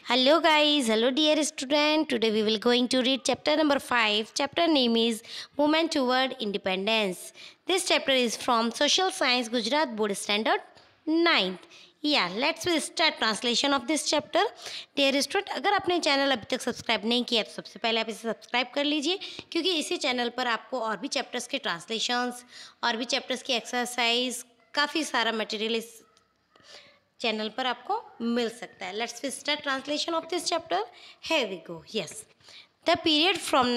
Hello guys, hello dear student. Today we will going to read chapter number 5. Chapter name is Movement Toward Independence. This chapter is from Social Science Gujarat Board Standard 9th. Yeah, let's will start translation of this chapter. Dear student, अगर आपने channel अभी तक subscribe नहीं किया तो सबसे पहले आप इसे सब्सक्राइब कर लीजिए, क्योंकि इसी चैनल पर आपको और भी चैप्टर्स के ट्रांसलेशंस और भी चैप्टर्स की एक्सरसाइज काफ़ी सारा मटेरियल इस चैनल पर आपको मिल सकता है. Let's start translation of this chapter. Here we go. Yes, the period from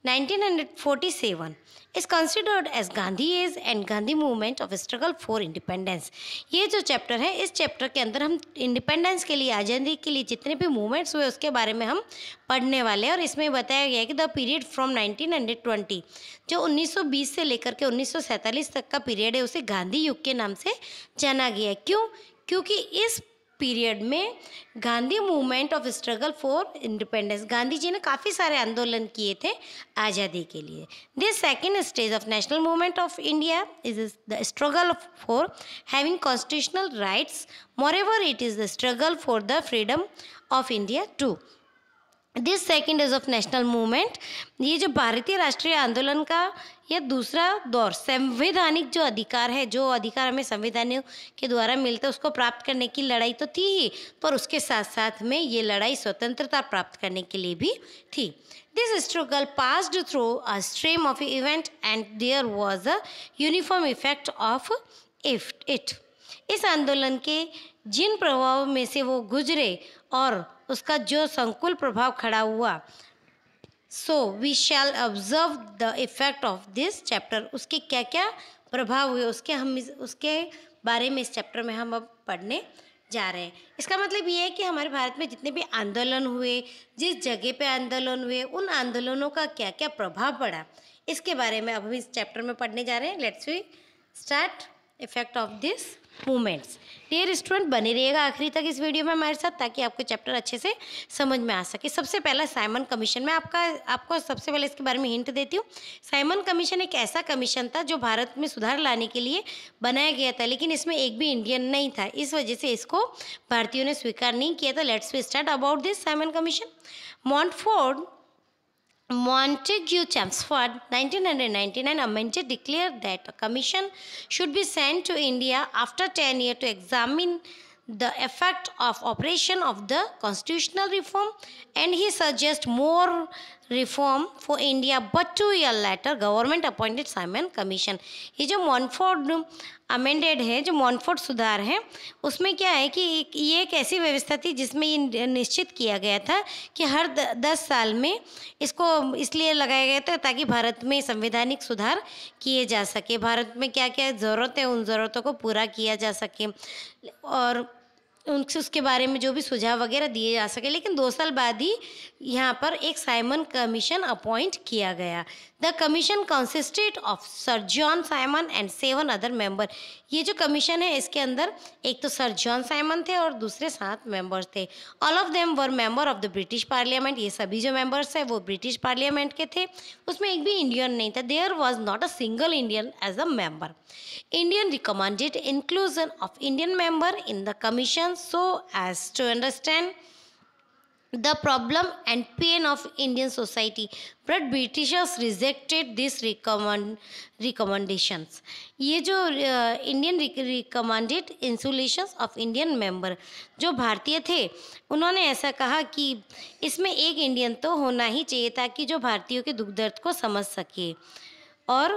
1947 is considered as Gandhi age and Gandhi movement of struggle for independence. ये जो चैप्टर है, इस चैप्टर के अंदर हम इंडिपेंडेंस के लिए, आज़ादी के लिए जितने भी मूवमेंट्स हुए उसके बारे में हम पढ़ने वाले हैं. और इसमें बताया गया है कि द पीरियड फ्रॉम 1920, जो 1920 से लेकर के 1947 तक का पीरियड है, उसे गांधी युग के नाम से जाना गया है. क्यों? क्योंकि इस पीरियड में Gandhi movement of struggle for independence, Gandhi ji ने काफ़ी सारे आंदोलन किए थे आज़ादी के लिए. This second stage of national movement of India is the struggle for having constitutional rights. Moreover it is the struggle for the freedom of India too. This second is of national movement, ये जो भारतीय राष्ट्रीय आंदोलन का यह दूसरा दौर, संवैधानिक जो अधिकार है, जो अधिकार हमें संविधानों के द्वारा मिलता है उसको प्राप्त करने की लड़ाई तो थी ही, पर उसके साथ साथ में ये लड़ाई स्वतंत्रता प्राप्त करने के लिए भी थी. This struggle passed through a stream of event and there was a uniform effect of it. इस आंदोलन के जिन प्रभाव में से वो गुजरे और उसका जो संकुल प्रभाव खड़ा हुआ, so we shall observe the effect of this chapter. उसके क्या क्या प्रभाव हुए उसके बारे में इस चैप्टर में हम अब पढ़ने जा रहे हैं. इसका मतलब ये है कि हमारे भारत में जितने भी आंदोलन हुए, जिस जगह पे आंदोलन हुए, उन आंदोलनों का क्या क्या प्रभाव पड़ा, इसके बारे में अब हम इस चैप्टर में पढ़ने जा रहे हैं. Let's we start effect of this movements. Dear student, बने रहिएगा आखिरी तक इस वीडियो में हमारे साथ, ताकि आपको चैप्टर अच्छे से समझ में आ सके. सबसे पहला साइमन कमीशन, मैं आपको सबसे पहले इसके बारे में हिंट देती हूँ. साइमन कमीशन एक ऐसा कमीशन था जो भारत में सुधार लाने के लिए बनाया गया था, लेकिन इसमें एक भी इंडियन नहीं था. इस वजह से इसको भारतीयों ने स्वीकार नहीं किया था. Let's we start about this Simon commission. Montague Chelmsford, 1999, amended declared that a commission should be sent to India after 10 years to examine the effect of operation of the constitutional reform, and he suggests more reform for India. But 2 years later, government appointed Simon Commission. ये जो Montford amended है, जो Montford सुधार है, उसमें क्या है कि ये एक ऐसी व्यवस्था थी जिसमें ये निश्चित किया गया था कि हर 10 साल में इसको इसलिए लगाया गया था ताकि भारत में संवैधानिक सुधार किए जा सके, भारत में क्या क्या ज़रूरत है उन ज़रूरतों को पूरा किया जा सके और उनसे उसके बारे में जो भी सुझाव वगैरह दिए जा सके. लेकिन 2 साल बाद ही यहाँ पर एक साइमन कमीशन अपॉइंट किया गया. The commission consisted of sir John Simon and 7 other member. ये जो कमीशन है इसके अंदर एक तो सर जॉन साइमन थे और दूसरे 7 मेंबर्स थे. All of them were member of the British parliament. ये सभी जो मेंबर्स हैं वो ब्रिटिश पार्लियामेंट के थे. उसमें एक भी इंडियन नहीं था. There was not a single Indian as a member. Indian recommended inclusion of Indian member in the commission so as to understand the problem and pain of Indian society, but Britishers rejected these recommendations. ये जो Indian recommended insulation of Indian member, जो भारतीय थे, उन्होंने ऐसा कहा कि इसमें एक इंडियन तो होना ही चाहिए ताकि जो भारतीयों के दुख दर्द को समझ सके और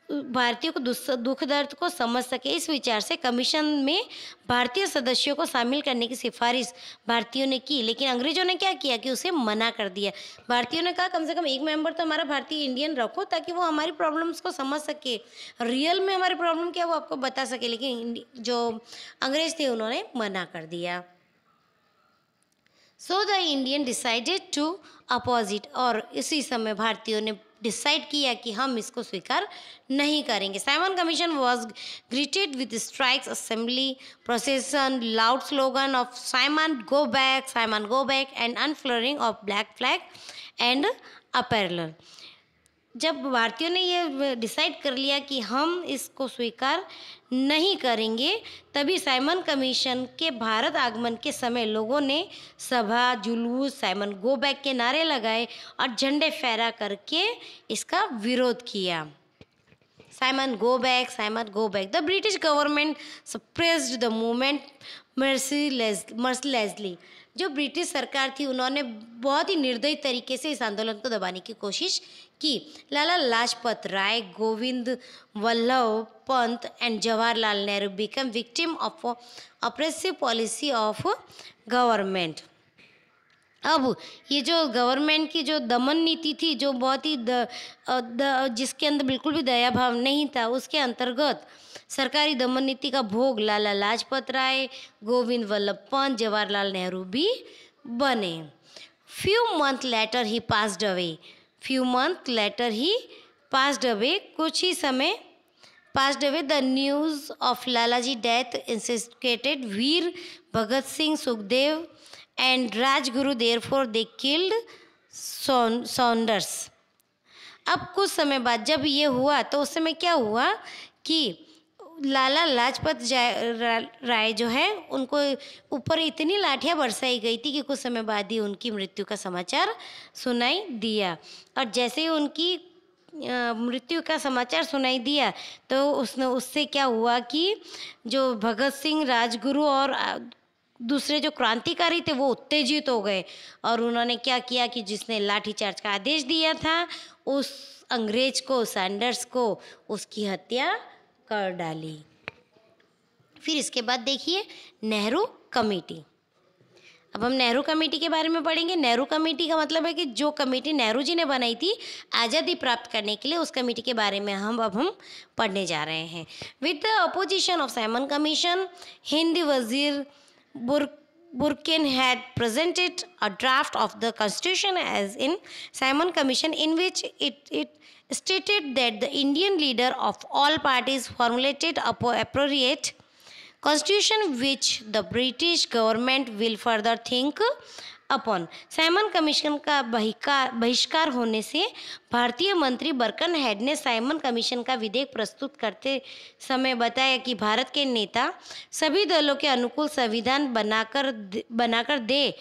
भारतीयों को दुख दर्द को समझ सके. इस विचार से कमीशन में भारतीय सदस्यों को शामिल करने की सिफारिश भारतीयों ने की, लेकिन अंग्रेजों ने क्या किया कि उसे मना कर दिया. भारतीयों ने कहा कम से कम एक मेंबर तो हमारा भारतीय इंडियन रखो ताकि वो हमारी प्रॉब्लम्स को समझ सके, रियल में हमारी प्रॉब्लम क्या वो आपको बता सके. लेकिन जो अंग्रेज थे उन्होंने मना कर दिया. So the Indian decided to opposite. और इसी समय भारतीयों ने डिसाइड किया कि हम इसको स्वीकार नहीं करेंगे. Simon commission was greeted with strikes, assembly procession, loud slogan of Simon go back and unfurling of black flag and apparel. जब भारतीयों ने ये डिसाइड कर लिया कि हम इसको स्वीकार नहीं करेंगे, तभी साइमन कमीशन के भारत आगमन के समय लोगों ने सभा, जुलूस, साइमन गो बैक के नारे लगाए और झंडे फहरा करके इसका विरोध किया। Simon, go back, Simon, go back. The British government suppressed the movement mercilessly. जो ब्रिटिश सरकार थी उन्होंने बहुत ही निर्दयी तरीके से इस आंदोलन को दबाने की कोशिश की। Lala Lajpat Rai, Govind Ballabh Pant and Jawaharlal Nehru became victim of oppressive policy of government. अब ये जो गवर्नमेंट की जो दमन नीति थी, जो बहुत ही जिसके अंदर बिल्कुल भी दया भाव नहीं था, उसके अंतर्गत सरकारी दमन नीति का भोग लाला लाजपत राय, गोविंद वल्लभ पंत, जवाहरलाल नेहरू भी बने। फ्यू मंथ लेटर ही passed away. Few month later ही पास्ड अवे। कुछ ही समय passed away. The news of Lalaji death instigated Veer Bhagat Singh, Sukhdev and Rajguru, therefore they killed Saunders. अब कुछ समय बाद जब ये हुआ तो उस समय क्या हुआ कि लाला लाजपत राय जो है उनको ऊपर इतनी लाठियां बरसाई गई थी कि कुछ समय बाद ही उनकी मृत्यु का समाचार सुनाई दिया। और जैसे ही उनकी मृत्यु का समाचार सुनाई दिया तो उससे क्या हुआ कि जो भगत सिंह, राजगुरु और दूसरे जो क्रांतिकारी थे वो उत्तेजित हो गए और उन्होंने क्या किया कि जिसने लाठीचार्ज का आदेश दिया था उस अंग्रेज को, सैंडर्स को, उसकी हत्या कर डाली। फिर इसके बाद देखिए नेहरू कमेटी। अब हम नेहरू कमेटी के बारे में पढ़ेंगे। नेहरू कमेटी का मतलब है कि जो कमेटी नेहरू जी ने बनाई थी आज़ादी प्राप्त करने के लिए, उस कमेटी के बारे में हम पढ़ने जा रहे हैं। With the opposition of Simon commission, Hind वजीर Burkin had presented a draft of the constitution as in Simon Commission, in which it stated that the Indian leader of all parties formulated appropriate constitution which the British government will further think upon. Simon commission का बहिष्कार होने से भारतीय मंत्री Birken head ने Simon commission का विधेयक प्रस्तुत करते समय बताया कि भारत के नेता सभी दलों के अनुकूल संविधान बनाकर दे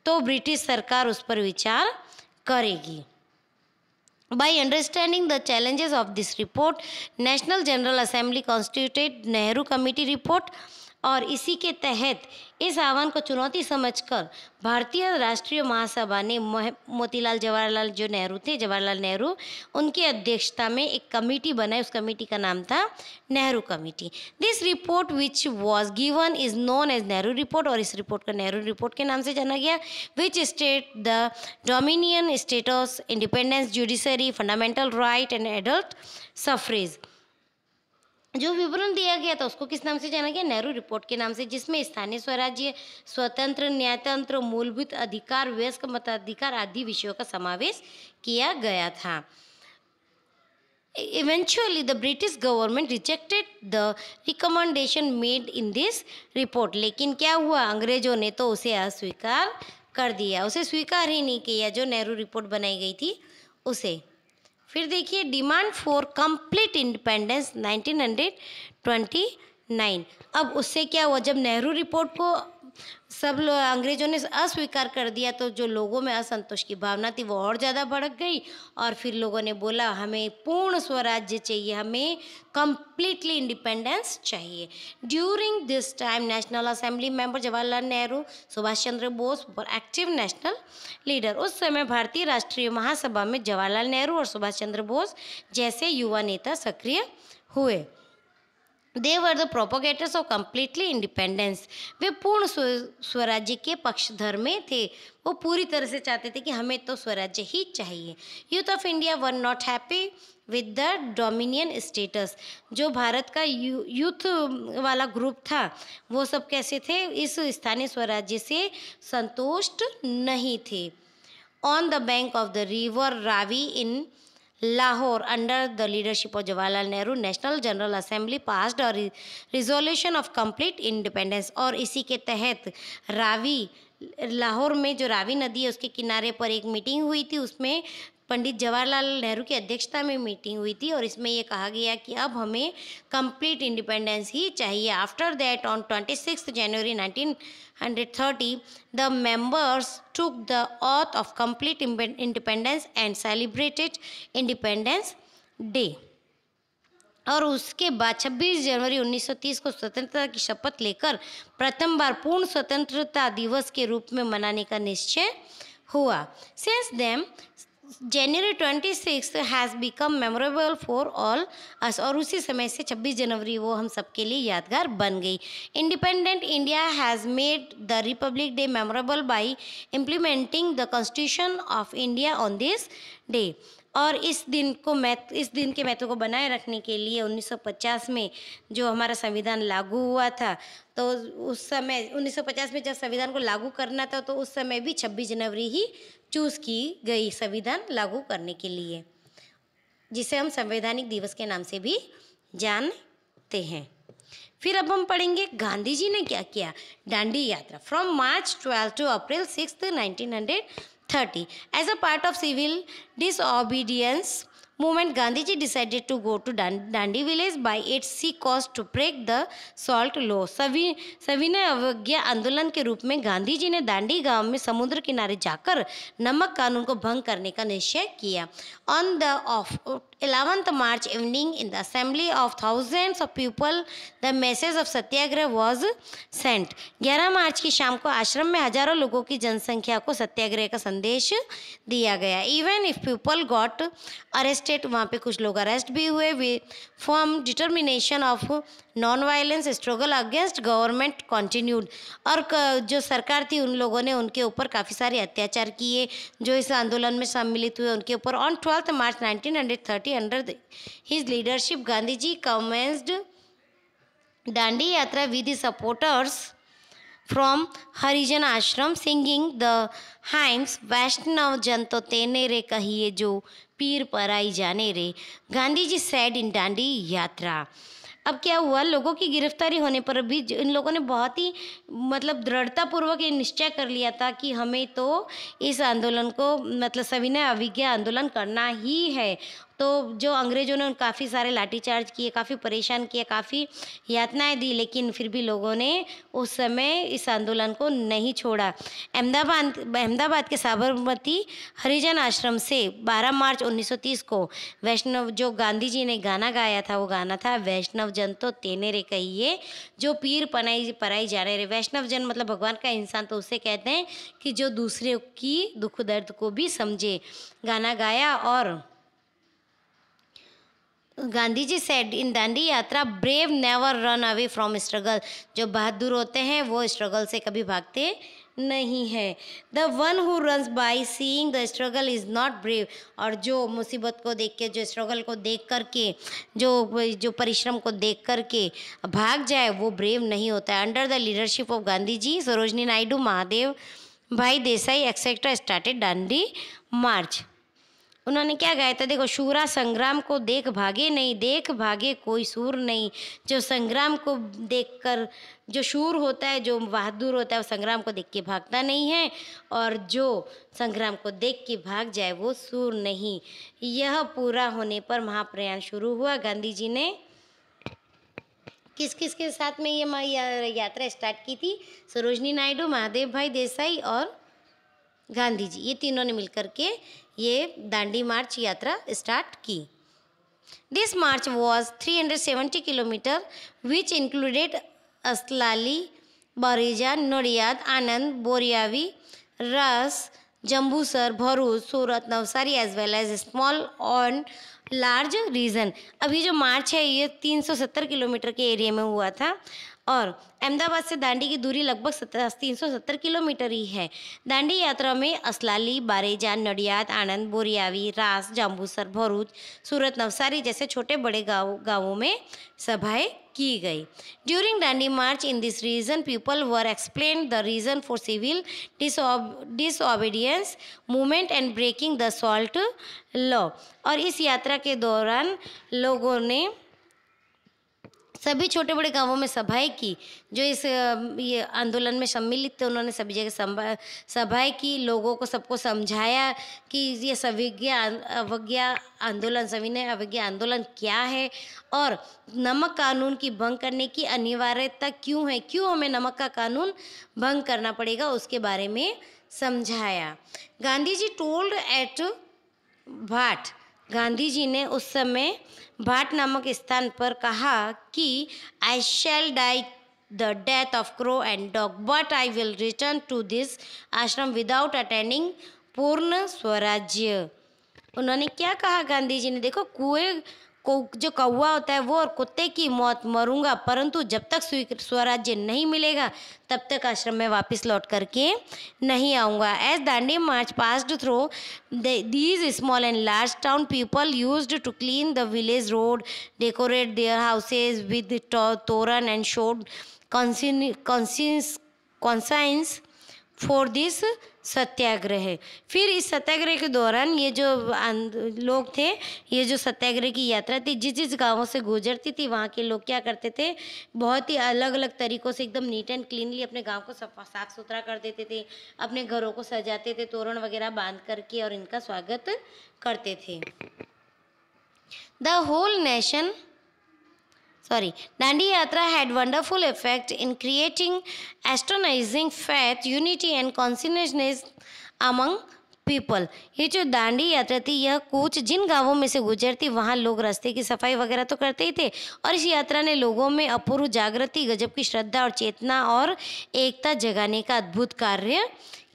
तो ब्रिटिश सरकार उस पर विचार करेगी। By understanding the challenges of this report, National General Assembly constituted Nehru Committee report और इसी के तहत इस आह्वान को चुनौती समझकर भारतीय राष्ट्रीय महासभा ने मोतीलाल जवाहरलाल जो नेहरू थे, जवाहरलाल नेहरू, उनकी अध्यक्षता में एक कमेटी बनाई। उस कमेटी का नाम था Nehru committee. This report which was given is known as Nehru report, और इस रिपोर्ट को नेहरू रिपोर्ट के नाम से जाना गया। Which state the dominion status, independence, judiciary, fundamental right and adult suffrage. जो विवरण दिया गया था उसको किस नाम से जाना गया? नेहरू रिपोर्ट के नाम से, जिसमें स्थानीय स्वराज्य, स्वतंत्र न्यायतंत्र, मूलभूत अधिकार, वयस्क मताधिकार आदि विषयों का समावेश किया गया था। Eventually, the British government rejected the recommendation made in this report. लेकिन क्या हुआ? अंग्रेजों ने तो उसे अस्वीकार कर दिया, उसे स्वीकार ही नहीं किया जो नेहरू रिपोर्ट बनाई गई थी उसे। फिर देखिए डिमांड फॉर कंप्लीट इंडिपेंडेंस 1929। अब उससे क्या हुआ? जब नेहरू रिपोर्ट को सब लोग अंग्रेजों ने अस्वीकार कर दिया तो जो लोगों में असंतोष की भावना थी वो और ज़्यादा भड़क गई और फिर लोगों ने बोला हमें पूर्ण स्वराज्य चाहिए, हमें कंप्लीटली इंडिपेंडेंस चाहिए। During this time national assembly member Jawaharlal Nehru, Subhash Chandra Bose were active national leader. उस समय भारतीय राष्ट्रीय महासभा में जवाहरलाल नेहरू और सुभाष चंद्र बोस जैसे युवा नेता सक्रिय हुए। They were the propagators of completely independence. वे पूर्ण स्वराज्य के पक्षधर में थे, वो पूरी तरह से चाहते थे कि हमें तो स्वराज्य ही चाहिए। Youth of India were not happy with the dominion status. जो भारत का यूथ वाला ग्रुप था वो सब कैसे थे? इस स्थानीय स्वराज्य से संतुष्ट नहीं थे। On the bank of the river Ravi in Lahore, under the leadership of Jawaharlal Nehru, National General Assembly passed a resolution of complete independence। और इसी के तहत रावी, लाहौर में जो रावी नदी है उसके किनारे पर एक मीटिंग हुई थी, उसमें पंडित जवाहरलाल नेहरू की अध्यक्षता में मीटिंग हुई थी और इसमें ये कहा गया कि अब हमें कंप्लीट इंडिपेंडेंस ही चाहिए। After that on 26 January 1930 the members took the auth of complete independence and celebrated independence day. और उसके बाद 26 जनवरी 1930 को स्वतंत्रता की शपथ लेकर प्रथम बार पूर्ण स्वतंत्रता दिवस के रूप में मनाने का निश्चय हुआ। Since then January 26 has become memorable for all us, और उसी समय से 26 जनवरी वो हम सबके लिए यादगार बन गई। Independent India has made the Republic day memorable bye implementing the constitution of India on this day. और इस दिन के महत्व को बनाए रखने के लिए 1950 में जो हमारा संविधान लागू हुआ था, तो उस समय 1950 में जब संविधान को लागू करना था तो उस समय भी 26 जनवरी ही चूज़ की गई संविधान लागू करने के लिए, जिसे हम संवैधानिक दिवस के नाम से भी जानते हैं। फिर अब हम पढ़ेंगे गांधी जी ने क्या किया। दांडी यात्रा from March 12 to April 6, 1930 as a part of civil disobedience movement, Gandhiji decided to go to Dandi village by its sea coast to break the salt law। सविनय अवज्ञा आंदोलन के रूप में गांधी जी ने दांडी गांव में समुद्र किनारे जाकर नमक कानून को भंग करने का निश्चय किया। On the 11th March evening in the assembly of thousands of people the message of Satyagraha was sent। 11 मार्च की शाम को आश्रम में हजारों लोगों की जनसंख्या को सत्याग्रह का संदेश दिया गया। Even if people got arrested, वहाँ पे कुछ लोग अरेस्ट भी हुए। वे form determination of non violence struggle against government continued, और जो सरकार थी उन लोगों ने उनके ऊपर काफ़ी सारे अत्याचार किए जो इस आंदोलन में सम्मिलित हुए उनके ऊपर। On 12 March 1930 under his leadership Gandhi ji commenced Dandi Yatra with supporters from हरिजन आश्रम सिंगिंग द हाइम्स वैष्णव जन तो तेने रे कहिए जो पीर पराई जाने रे। गांधी जी सेड इन दांडी यात्रा। अब क्या हुआ, लोगों की गिरफ्तारी होने पर भी इन लोगों ने बहुत ही दृढ़तापूर्वक ये निश्चय कर लिया था कि हमें तो इस आंदोलन को सविनय अवज्ञा आंदोलन करना ही है। तो जो अंग्रेज़ों ने काफ़ी सारे लाठीचार्ज किए, काफ़ी परेशान किए, काफ़ी यातनाएं दी, लेकिन फिर भी लोगों ने उस समय इस आंदोलन को नहीं छोड़ा। अहमदाबाद के साबरमती हरिजन आश्रम से 12 मार्च 1930 को वैष्णव, जो गांधी जी ने गाना गाया था वो गाना था वैष्णव जन तो तेने रे कहिए जो पीर पराई जाने रे। वैष्णव जन मतलब भगवान का इंसान, तो उसे कहते हैं कि जो दूसरे की दुख दर्द को भी समझे। गाना गाया और गांधी जी सेड इन दांडी यात्रा brave never run away from struggle. जो बहादुर होते हैं वो स्ट्रगल से कभी भागते नहीं है। The one who runs by seeing the struggle is not brave. और जो मुसीबत को देख के, जो स्ट्रगल को देख करके, जो परिश्रम को देख करके भाग जाए वो ब्रेव नहीं होता है। Under the leadership of Gandhi ji Sarojini Naidu, Mahadev bhai Desai etcetera started Dandi march. उन्होंने क्या गाया था, देखो, शूरा संग्राम को देख भागे नहीं, देख भागे कोई सूर नहीं। जो संग्राम को देखकर, जो शूर होता है, जो बहादुर होता है, वो संग्राम को देख के भागता नहीं है, और जो संग्राम को देख के भाग जाए वो सूर नहीं। यह पूरा होने पर महाप्रयाण शुरू हुआ। गांधी जी ने किस किस के साथ में ये यात्रा स्टार्ट की थी? सरोजनी नायडू, महादेव भाई देसाई और गांधी जी, ये तीनों ने मिलकर के ये दांडी मार्च यात्रा स्टार्ट की। This march was 370 kilometer which included Aslali, Bareja, Nadiad, Anand, Boriyavi, Ras, Jambusar, Bharuch, Surat, Navsari as well as small on large region. अभी जो मार्च है ये 370 किलोमीटर के एरिया में हुआ था और अहमदाबाद से दांडी की दूरी लगभग 370 किलोमीटर ही है। दांडी यात्रा में असलाली, बारेजा, नडियाद, आनंद, बोरियावी, रास, जम्बूसर, भरूच, सूरत, नवसारी जैसे छोटे बड़े गाँवों में सभाएं की गई। During Dandi march in this region people were explain the reason for civil disobedience movement and breaking the salt law. और इस यात्रा के दौरान लोगों ने सभी छोटे बड़े गांवों में सभाएं की। जो इस ये आंदोलन में सम्मिलित थे उन्होंने सभी जगह सभाएं की, लोगों को सबको समझाया कि ये सविनय अवज्ञा आंदोलन क्या है और नमक कानून की भंग करने की अनिवार्यता क्यों है, क्यों हमें नमक का कानून भंग करना पड़ेगा, उसके बारे में समझाया। गांधी जी टोल्ड एट भाट, गांधी जी ने उस समय भाट नामक स्थान पर कहा कि I shall die the death of crow and dog but I will return to this ashram without attending purna swarajya. उन्होंने क्या कहा गांधी जी ने, देखो कुएं को जो कौवा होता है वो और कुत्ते की मौत मरूंगा, परंतु जब तक स्वराज्य नहीं मिलेगा तब तक आश्रम में वापस लौट करके नहीं आऊँगा। As Dandi march passed through these small and large town people used to clean the village road, decorate their houses with toran and showed conscience for this satyagraha. फिर इस सत्याग्रह के दौरान ये जो लोग थे, ये जो सत्याग्रह की यात्रा थी, जिस जिस गांवों से गुजरती थी वहाँ के लोग क्या करते थे, बहुत ही अलग अलग तरीक़ों से एकदम नीट एंड क्लीनली अपने गांव को साफ सुथरा कर देते थे, अपने घरों को सजाते थे तोरण वगैरह बांध करके और इनका स्वागत करते थे। The whole nation Dandi Yatra had wonderful effect in creating astonishing faith, unity and consciousness among people. ये जो दांडी यात्रा थी यह कूच जिन गांवों में से गुजरती वहाँ लोग रास्ते की सफाई वगैरह तो करते ही थे और इस यात्रा ने लोगों में अपूर्व जागृति, गजब की श्रद्धा और चेतना और एकता जगाने का अद्भुत कार्य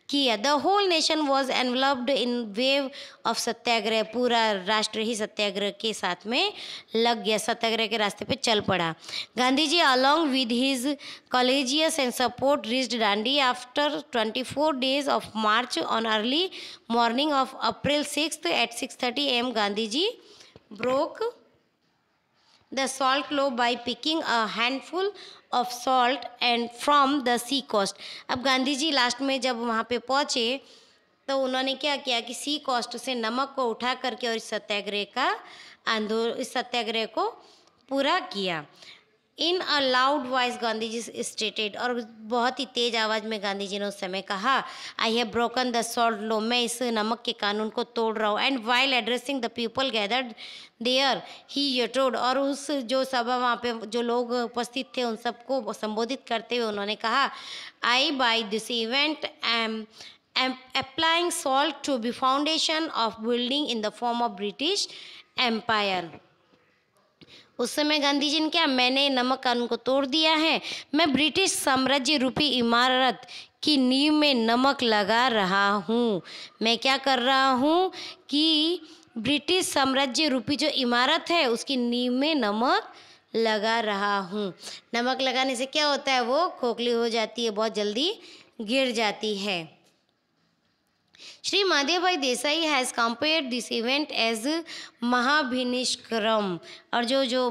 किया। The whole nation was enveloped in wave of satyagraha, पूरा राष्ट्र ही सत्याग्रह के साथ में लग गया, सत्याग्रह के रास्ते पे चल पड़ा। Gandhi ji along with his colleagues and support reached Dandi after 24 days of march on early morning of April 6 at 6:30 AM। Gandhi ji broke the salt law by picking a handful of salt and from the sea coast। अब Gandhi ji last में जब वहाँ पे पहुँचे तो उन्होंने क्या किया कि सी कोस्ट से नमक को उठा करके और इस सत्याग्रह को पूरा किया। In a loud voice Gandhi ji stated, और बहुत ही तेज आवाज़ में गांधी जी ने उस समय कहा, I have broken the salt law, मैं इस नमक के कानून को तोड़ रहा हूँ। And while addressing the people gathered there he यटोड, और उस जो सभा वहाँ पे जो लोग उपस्थित थे उन सबको संबोधित करते हुए उन्होंने कहा, I by this event am applying salt to be foundation of building in the form of British empire. उस समय गांधी जी ने क्या, मैंने नमक कानून को तोड़ दिया है, मैं ब्रिटिश साम्राज्य रूपी इमारत की नींव में नमक लगा रहा हूँ। मैं क्या कर रहा हूँ कि ब्रिटिश साम्राज्य रूपी जो इमारत है उसकी नींव में नमक लगा रहा हूँ। नमक लगाने से क्या होता है, वो खोखली हो जाती है, बहुत जल्दी गिर जाती है। Shri Mahadev bhai Desai has compared this event as Mahabhinishkram, और जो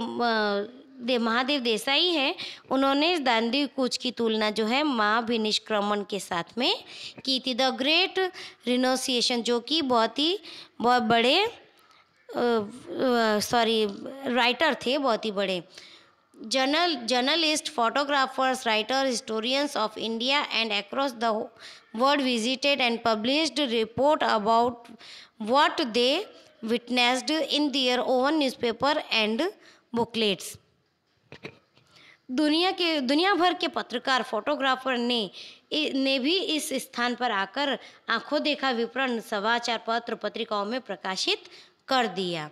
महादेव देसाई हैं उन्होंने दांडी कूच की तुलना जो है महाभिनिष्क्रमण के साथ में की थी। द ग्रेट रिनोसिएशन, जो कि बहुत बड़े राइटर थे, बहुत ही बड़े journalists, photographers, writers, historians of India and across the world visited and published report about what they witnessed in their own newspaper and booklets। दुनिया भर के पत्रकार, फोटोग्राफर ने भी इस स्थान पर आकर आंखों देखा विवरण समाचार पत्र पत्रिकाओं में प्रकाशित कर दिया।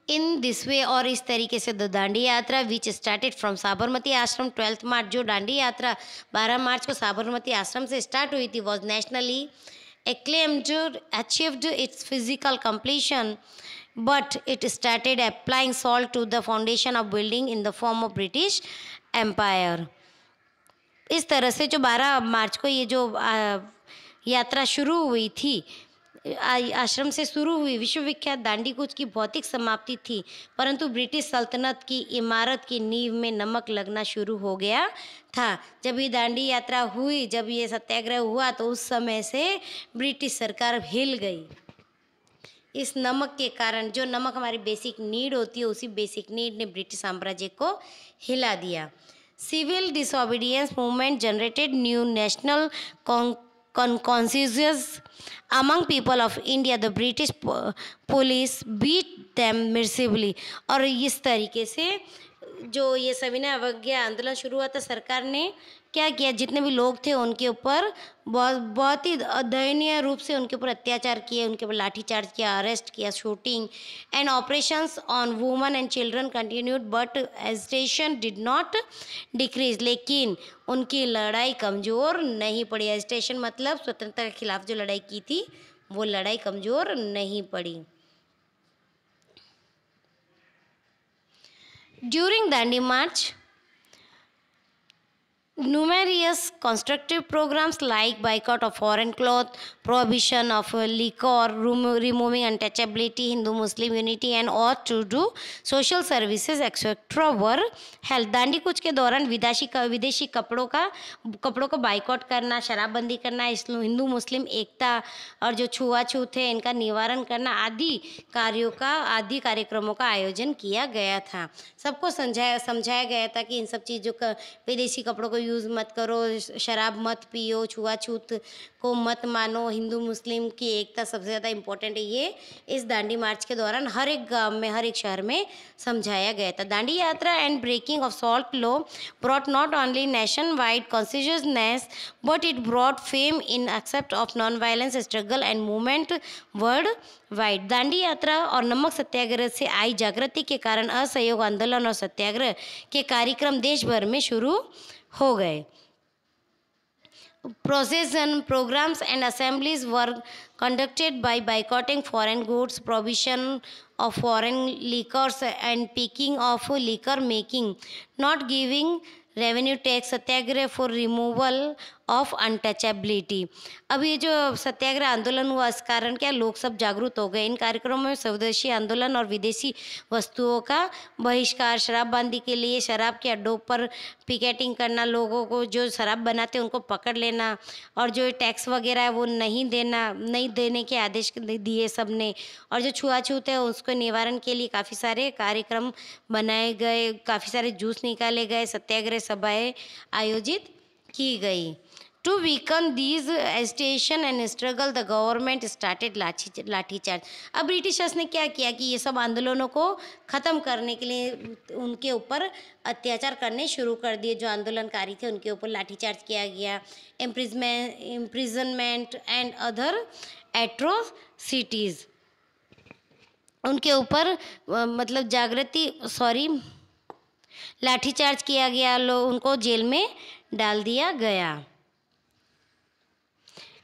इन दिस वे, और इस तरीके से द दांडी यात्रा विच स्टार्टेड फ्रॉम साबरमती आश्रम 12 मार्च, जो दांडी यात्रा 12 मार्च को साबरमती आश्रम से स्टार्ट हुई थी, was nationally acclaimed, achieved its physical completion, but it started applying salt to the foundation of building in the form of British Empire। इस तरह से जो 12 मार्च को ये जो यात्रा शुरू हुई थी, आश्रम से शुरू हुई, विश्वविख्यात दांडी कूच की भौतिक समाप्ति थी, परंतु ब्रिटिश सल्तनत की इमारत की नींव में नमक लगना शुरू हो गया था। जब ये दांडी यात्रा हुई, जब ये सत्याग्रह हुआ, तो उस समय से ब्रिटिश सरकार हिल गई। इस नमक के कारण, जो नमक हमारी बेसिक नीड होती है, उसी बेसिक नीड ने ब्रिटिश साम्राज्य को हिला दिया। Civil disobedience movement generated new national conscience among people of India. The British police beat them mercifully. और इस तरीके से जो ये सविनय अवज्ञा आंदोलन शुरू हुआ था, सरकार ने क्या किया, जितने भी लोग थे उनके ऊपर बहुत ही दयनीय रूप से उनके ऊपर अत्याचार किए, उनके ऊपर लाठीचार्ज किया, अरेस्ट किया, shooting and operations on women and children continued but agitation did not decrease. लेकिन उनकी लड़ाई कमज़ोर नहीं पड़ी। एजिटेशन मतलब स्वतंत्रता के खिलाफ जो लड़ाई की थी, वो लड़ाई कमज़ोर नहीं पड़ी। During Dandi March, numerous constructive programs like boycott of foreign cloth, prohibition of liquor, removing untouchability, Hindu-Muslim unity and ought to do social services etc. were held. Dandi कूच के दौरान विदेशी कपड़ों को बाइकआउट करना, शराबबंदी करना, हिंदू मुस्लिम एकता और जो छुआछूत है इनका निवारण करना आदि कार्यक्रमों का आयोजन किया गया था। सबको समझाया गया था कि इन सब चीज़ों का, विदेशी कपड़ों को यूज़ मत करो, शराब मत पियो, छुआछूत को मत मानो, हिंदू मुस्लिम की एकता सबसे ज़्यादा इम्पोर्टेंट है। ये इस दांडी मार्च के दौरान हर एक गांव में, हर एक शहर में समझाया गया था। Dandi Yatra and breaking of salt law brought not only nation wide consciousness but it brought fame in except of non violence struggle and movement world wide. Dandi यात्रा और नमक सत्याग्रह से आई जागृति के कारण असहयोग आंदोलन और सत्याग्रह के कार्यक्रम देश भर में शुरू हो गए। Procession, programs and assemblies were conducted by boycotting foreign goods, prohibition of foreign liquors and picking of liquor making, not giving revenue tax, Satyagraha for removal of untouchability. अब ये जो सत्याग्रह आंदोलन हुआ, इस कारण क्या लोग सब जागरूक हो गए। इन कार्यक्रमों में स्वदेशी आंदोलन और विदेशी वस्तुओं का बहिष्कार, शराबबंदी के लिए शराब के अड्डों पर पिकेटिंग करना, लोगों को जो शराब बनाते हैं उनको पकड़ लेना और जो टैक्स वगैरह है वो नहीं देने के आदेश दिए सबने, और जो छुआछूत है उसको निवारण के लिए काफ़ी सारे कार्यक्रम बनाए गए, काफ़ी सारे जूस निकाले गए, सत्याग्रह सभाएं आयोजित की गई। To weaken these agitation and struggle the government started lathicharge. अब ब्रिटिशर्स ने क्या किया कि ये सब आंदोलनों को ख़त्म करने के लिए उनके ऊपर अत्याचार करने शुरू कर दिए। जो आंदोलनकारी थे उनके ऊपर लाठीचार्ज किया गया, इम्प्रिजनमेंट एंड अदर एट्रोसिटीज़ उनके ऊपर लाठीचार्ज किया गया, उनको जेल में डाल दिया गया।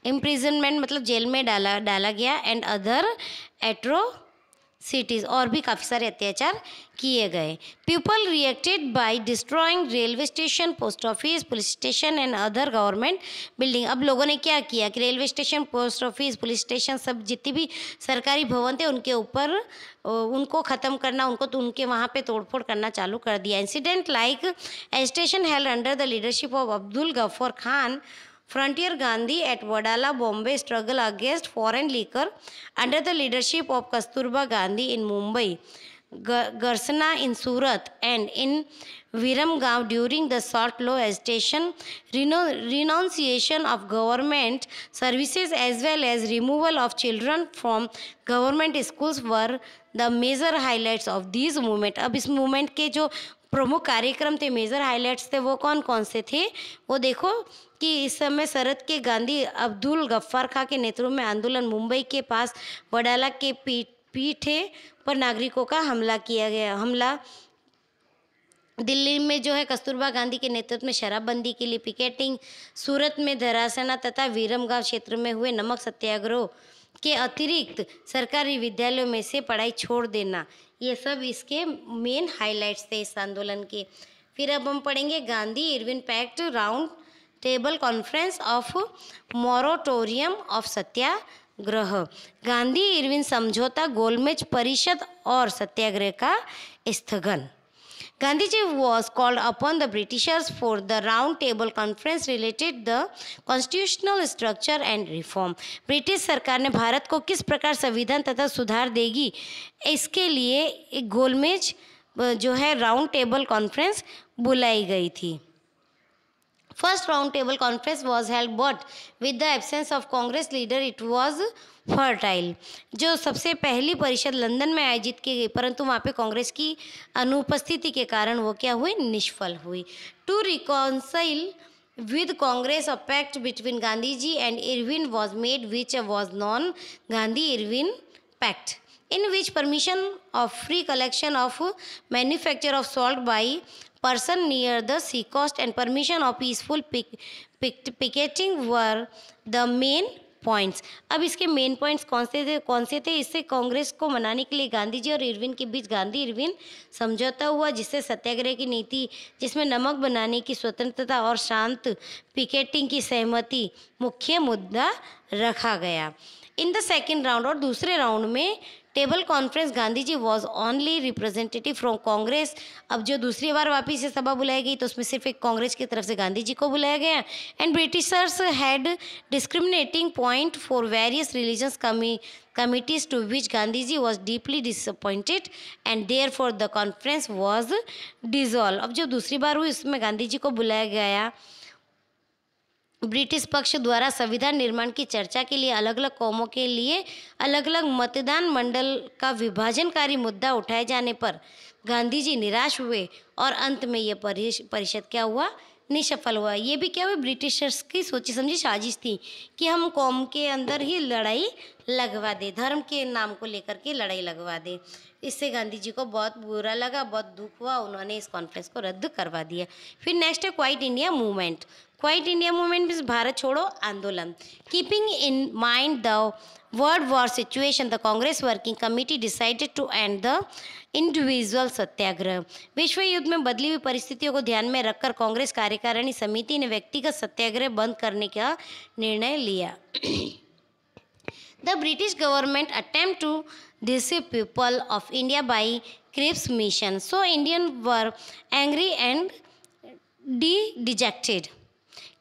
इम्प्रिजनमेंट मतलब जेल में डाला गया एंड अदर एट्रोसिटीज़, और भी काफ़ी सारे अत्याचार किए गए। People reacted by destroying railway station, post office, police station and other government building. अब लोगों ने क्या किया कि railway station, post office, police station, सब जितने भी सरकारी भवन थे उनके ऊपर उनको ख़त्म करना, उनके वहाँ पे तोड़फोड़ करना चालू कर दिया। Incident like agitation held under the leadership of Abdul Gaffar Khan, Frontier Gandhi at Wadala, Bombay, struggle against foreign liquor under the leadership of Kasturba Gandhi in Mumbai, Garsana in Surat and in Viramgaon during the salt law agitation, renunciation of government services as well as removal of children from government schools were the major highlights of these movement। अब इस movement के जो प्रमुख कार्यक्रम थे, major highlights थे, वो कौन कौन से थे वो देखो कि इस समय शरद के गांधी अब्दुल गफ्फार खां के नेतृत्व में आंदोलन, मुंबई के पास वडाला के पीठे पर नागरिकों का हमला किया गया। दिल्ली में जो है कस्तूरबा गांधी के नेतृत्व में शराबबंदी के लिए पिकेटिंग, सूरत में धरासना तथा विरमगांव क्षेत्र में हुए नमक सत्याग्रह के अतिरिक्त सरकारी विद्यालयों में से पढ़ाई छोड़ देना, ये सब इसके मेन हाइलाइट्स थे इस आंदोलन के। फिर अब हम पढ़ेंगे Gandhi Irwin pact round table conference of moratorium of satyagraha. Gandhi Irwin समझौता, गोलमेज परिषद और सत्याग्रह का स्थगन। Gandhiji was called upon the Britishers for the round table conference related the constitutional structure and reform. British सरकार ने भारत को किस प्रकार संविधान तथा सुधार देगी, इसके लिए एक गोलमेज जो है राउंड टेबल कॉन्फ्रेंस बुलाई गई थी. First round table conference was held, but with the absence of Congress leader, it was fertile. जो सबसे पहली परिषद लंदन में आयोजित की गई, परंतु वहाँ पे कांग्रेस की अनुपस्थिति के कारण वो क्या हुई, निष्फल हुई. To reconcile with Congress, a pact between Gandhiji and Irvin was made, which was known Gandhi-Irvin Pact, in which permission of free collection of manufacture of salt by person near the sea coast and permission of peaceful picketing were the main points. अब इसके main points कौन से थे? इससे कांग्रेस को मनाने के लिए गांधी जी और इरविन के बीच गांधी इरविन समझौता हुआ, जिससे सत्याग्रह की नीति, जिसमें नमक बनाने की स्वतंत्रता और शांत पिकेटिंग की सहमति मुख्य मुद्दा रखा गया. इन द सेकेंड राउंड, और दूसरे राउंड में table conference Gandhi ji was only representative from Congress. अब जो दूसरी बार वापिस से सभा बुलाई गई तो उसमें सिर्फ एक कांग्रेस की तरफ से गांधी जी को बुलाया गया. And Britishers had discriminating point for various religious committees to which Gandhiji was deeply disappointed and therefore the conference was dissolved. अब जो दूसरी बार हुई उसमें गांधी जी को बुलाया गया. ब्रिटिश पक्ष द्वारा संविधान निर्माण की चर्चा के लिए अलग अलग कौमों के लिए अलग अलग मतदान मंडल का विभाजनकारी मुद्दा उठाए जाने पर गांधी जी निराश हुए और अंत में यह परिषद क्या हुआ, निष्फल हुआ. ये भी क्या हुआ, ब्रिटिशर्स की सोची समझी साजिश थी कि हम कौम के अंदर ही लड़ाई लगवा दे, धर्म के नाम को लेकर के लड़ाई लगवा दे. इससे गांधी जी को बहुत बुरा लगा, बहुत दुख हुआ, उन्होंने इस कॉन्फ्रेंस को रद्द करवा दिया. फिर नेक्स्ट है quit India movement. Quit India movement means Bharat छोड़ो आंदोलन. Keeping in mind the world war situation, the Congress working committee decided to end the individual satyagraha. विश्व युद्ध में बदली हुई परिस्थितियों को ध्यान में रखकर कांग्रेस कार्यकारिणी समिति ने व्यक्तिगत सत्याग्रह बंद करने का निर्णय लिया. The British government attempt to deceive people of India by Cripps mission. So Indians were angry and dejected.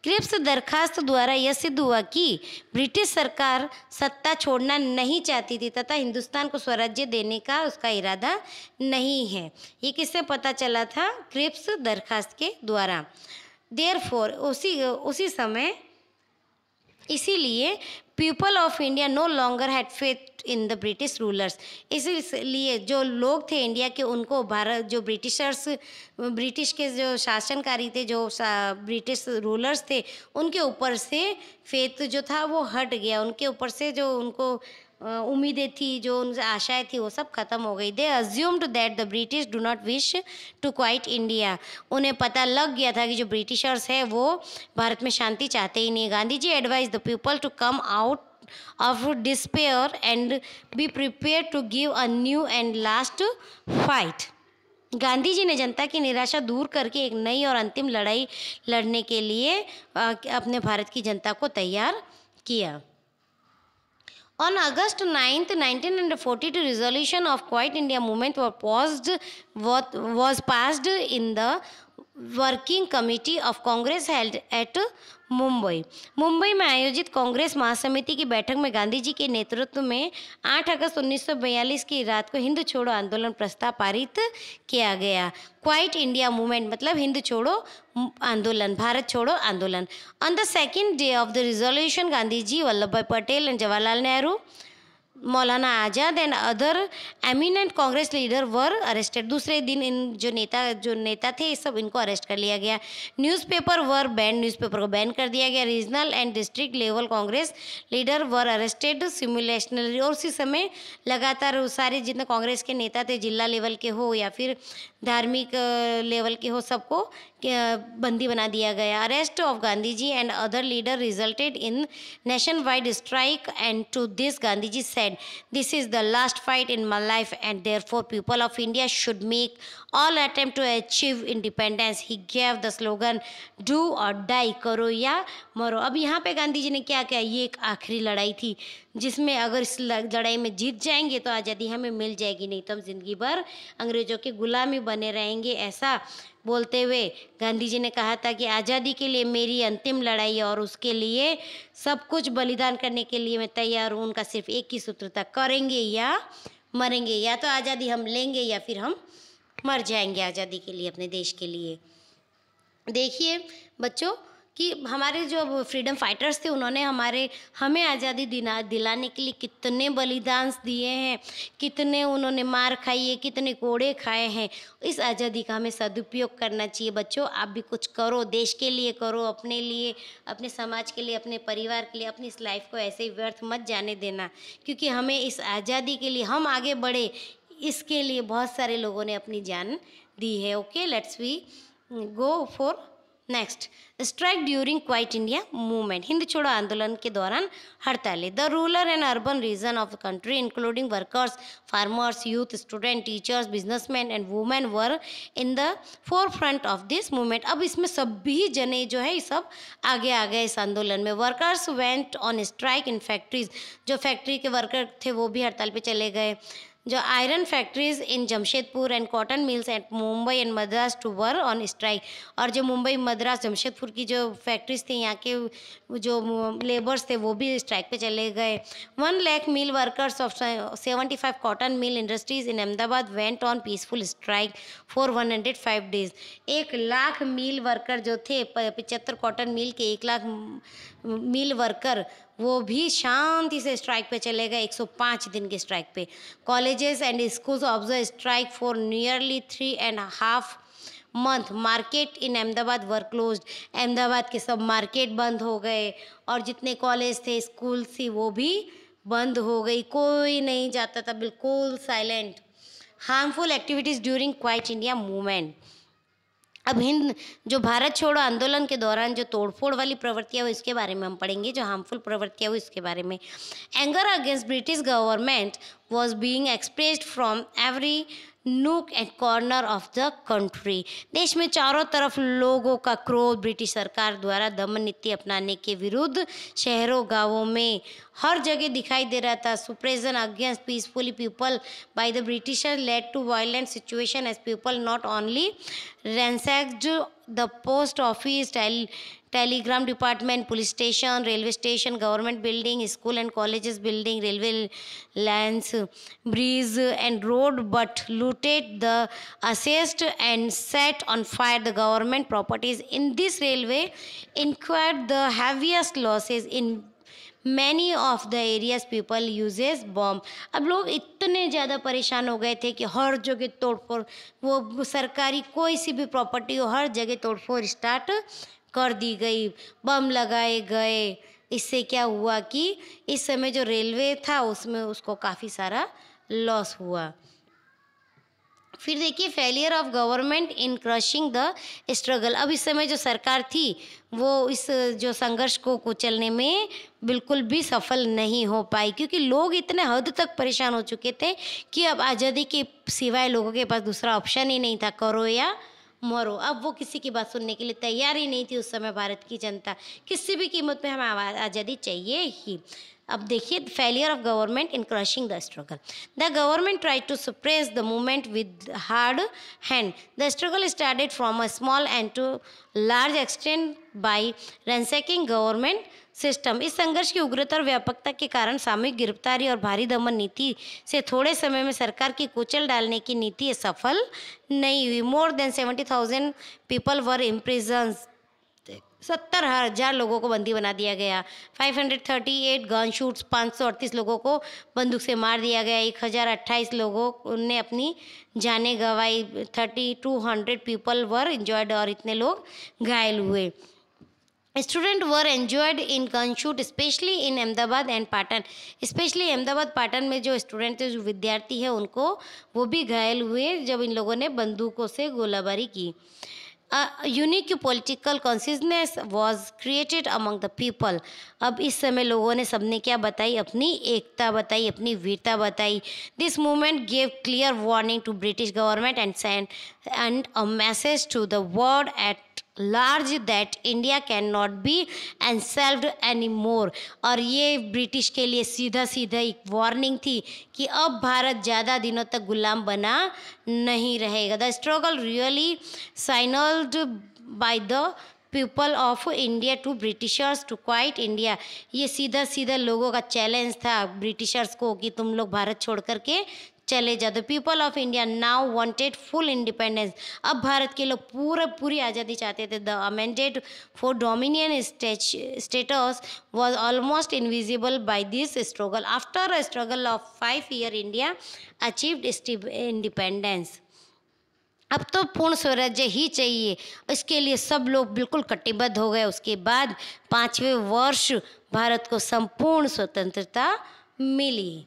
Cripps दरखास्त द्वारा यह सिद्ध हुआ कि ब्रिटिश सरकार सत्ता छोड़ना नहीं चाहती थी तथा हिंदुस्तान को स्वराज्य देने का उसका इरादा नहीं है. ये किससे पता चला था? क्रिप्स दरखास्त के द्वारा. देयरफॉर उसी समय इसीलिए people of India no longer had faith in the British rulers. इसलिए जो लोग थे इंडिया के, उनको भारत जो ब्रिटिश के जो शासनकारी थे, जो ब्रिटिश रूलर्स थे, उनके ऊपर से फेथ जो था वो हट गया. उनके ऊपर से जो उनको उम्मीदें थी, जो उनसे आशाएं थी, वो सब खत्म हो गई. They assumed that the British do not wish to quit India. उन्हें पता लग गया था कि जो ब्रिटिशर्स है वो भारत में शांति चाहते ही नहीं. Gandhi ji advise the people to come out of despair and be prepare to give a new and last fight. Gandhi ji ने जनता की निराशा दूर करके एक नई और अंतिम लड़ाई लड़ने के लिए अपने भारत की जनता को तैयार किया. On August 9th, 1942, resolution of Quiet India movement was passed in the working committee of Congress held at Mumbai. Mumbai में आयोजित कांग्रेस महासमिति की बैठक में गांधी जी के नेतृत्व में 8 अगस्त 1942 की रात को हिंद छोड़ो आंदोलन प्रस्ताव पारित किया गया. क्वाइट इंडिया मूवमेंट मतलब हिंद छोड़ो आंदोलन, भारत छोड़ो आंदोलन. On the second day of the resolution, Gandhi ji, Vallabh bhai Patel and Jawaharlal Nehru, Maulana Azad and other eminent Congress leader were arrested. दूसरे दिन इन जो नेता थे, ये सब इनको अरेस्ट कर लिया गया. न्यूज़पेपर वर बैन, न्यूज़पेपर को बैन कर दिया गया. Regional and district level Congress leader were arrested simultaneously. और उसी समय लगातार सारे जितने कांग्रेस के नेता थे, जिला लेवल के हो या फिर धार्मिक लेवल के हो, सबको बंदी बना दिया गया. Arrest of Gandhi ji and other leader resulted in nation wide strike and to this Gandhi ji said, "This is the last fight in my life and therefore people of India should make all attempt to achieve independence." He gave the slogan "Do or die", करो या मरो. अब यहाँ पे गांधी जी ने क्या किया? ये एक आखिरी लड़ाई थी जिसमें अगर इस लड़ाई में जीत जाएंगे तो आज़ादी हमें मिल जाएगी, नहीं तो हम जिंदगी भर अंग्रेजों की गुलामी बने रहेंगे, ऐसा बोलते हुए गांधी जी ने कहा था कि आज़ादी के लिए मेरी अंतिम लड़ाई है और उसके लिए सब कुछ बलिदान करने के लिए मैं तैयार हूँ। उनका सिर्फ एक ही सूत्र था, करेंगे या मरेंगे, या तो आज़ादी हम लेंगे या फिर हम मर जाएंगे आज़ादी के लिए, अपने देश के लिए। देखिए बच्चों कि हमारे जो फ्रीडम फाइटर्स थे उन्होंने हमें आज़ादी दिलाने के लिए कितने बलिदान दिए हैं, कितने उन्होंने मार खाई है, कितने कोड़े खाए हैं। इस आज़ादी का हमें सदुपयोग करना चाहिए बच्चों। आप भी कुछ करो, देश के लिए करो, अपने लिए, अपने समाज के लिए, अपने परिवार के लिए। अपनी इस लाइफ को ऐसे ही व्यर्थ मत जाने देना, क्योंकि हमें इस आज़ादी के लिए हम आगे बढ़े, इसके लिए बहुत सारे लोगों ने अपनी जान दी है। Okay, let's we go for next. Strike during quit India movement, Hind छोड़ो आंदोलन के दौरान हड़तालें। The rural and urban region of the country including workers, farmers, youth, student, teachers, businessman and women were in the forefront of this movement. अब इसमें सभी जने जो है सब आगे आ गए इस आंदोलन में। Workers went on strike in factories, जो फैक्ट्री के वर्कर थे वो भी हड़ताल पे चले गए। जो iron factories in Jamshedpur and cotton mills at Mumbai and Madras too were on strike, और जो मुंबई, मद्रास, जमशेदपुर की जो फैक्ट्रीज थी, यहाँ के जो लेबर्स थे वो भी स्ट्राइक पे चले गए। 1 लाख मिल workers of 75 cotton mill industries in Ahmedabad went on peaceful strike for 105 days. 1 lakh mill worker जो थे, 75 कॉटन मिल के 1 लाख मिल वर्कर, वो भी शांति से स्ट्राइक पे चले गए 105 दिन के स्ट्राइक पे। Colleges and schools observe strike for nearly 3.5 month. Market in Ahmedabad were closed, Ahmedabad के सब मार्केट बंद हो गए और जितने कॉलेज थे, स्कूल थी, वो भी बंद हो गई, कोई नहीं जाता था, बिल्कुल silent. Harmful activities during quit India movement. अब हिंद जो भारत छोड़ो आंदोलन के दौरान जो तोड़फोड़ वाली प्रवृत्तियाँ हुई इसके बारे में हम पढ़ेंगे, जो हार्मफुल प्रवृत्तियाँ हुई इसके बारे में। Anger against British government was being expressed from every nook and corner of the country. देश में चारों तरफ लोगों का क्रोध ब्रिटिश सरकार द्वारा दमन नीति अपनाने के विरुद्ध शहरों गांवों में हर जगह दिखाई दे रहा था। Suppression against peacefully people by the Britishers led to violent situation as people not only ransacked the post office, telegram department, police station, railway station, government building, school and colleges building, railway lines, bridge and road, but looted the assessed and set on fire the government properties. In this railway incurred the heaviest losses in many of the areas people uses bomb. अब लोग इतने ज़्यादा परेशान हो गए थे कि हर जगह तोड़फोड़, वो सरकारी कोई सी भी प्रॉपर्टी हो, हर जगह तोड़फोड़ स्टार्ट कर दी गई, बम लगाए गए। इससे क्या हुआ कि इस समय जो रेलवे था उसमें उसको काफ़ी सारा लॉस हुआ। फिर देखिए failure of government in crushing the struggle. अब इस समय जो सरकार थी वो इस जो संघर्ष को कुचलने में बिल्कुल भी सफल नहीं हो पाई, क्योंकि लोग इतने हद तक परेशान हो चुके थे कि अब आज़ादी के सिवाय लोगों के पास दूसरा ऑप्शन ही नहीं था, करो या मरो। अब वो किसी की बात सुनने के लिए तैयार ही नहीं थी उस समय भारत की जनता। किसी भी कीमत पे हमें आज़ादी चाहिए ही। अब देखिए failure of government in crushing the struggle. The government try to suppress the movement with hard hand. The struggle started from a small and to large extent by ransacking government system. इस संघर्ष की उग्रता और व्यापकता के कारण सामूहिक गिरफ्तारी और भारी दमन नीति से थोड़े समय में सरकार की कुचल डालने की नीति सफल नहीं हुई। More than 70,000 people were imprisoned. 70,000 लोगों को बंदी बना दिया गया। 538 गन शूट्स, 538 लोगों को बंदूक से मार दिया गया। 1028 लोगों ने अपनी जानें गंवाई। 3200 पीपल वर इंजॉयड, और इतने लोग घायल हुए। Student were enjoyed in gun shoot specially in Ahmedabad and Patan. Specially Ahmedabad Patan में जो स्टूडेंट थे, जो विद्यार्थी है, उनको वो भी घायल हुए जब इन लोगों ने बंदूकों से गोलाबारी की। Unique political consciousness was created among the people. अब इस समय लोगों ने सबने क्या बताई, अपनी एकता बताई, अपनी वीरता बताई। This movement gave clear warning to British government and send a message to the world at large that India can not be enslaved any more. और ये ब्रिटिश के लिए सीधा सीधा एक वार्निंग थी कि अब भारत ज़्यादा दिनों तक गुलाम बना नहीं रहेगा। The struggle really signalled by the people of India to Britishers to quit India. ये सीधा सीधा लोगों का चैलेंज था ब्रिटिशर्स को कि तुम लोग भारत छोड़ करके चले जाओ। The people of India now wanted full independence. अब भारत के लोग पूरी आज़ादी चाहते थे। The amended for dominion status was almost invisible by this struggle. After a struggle of 5 years, India achieved independence. अब तो पूर्ण स्वराज्य ही चाहिए, इसके लिए सब लोग बिल्कुल कटिबद्ध हो गए। उसके बाद 5वें वर्ष भारत को संपूर्ण स्वतंत्रता मिली।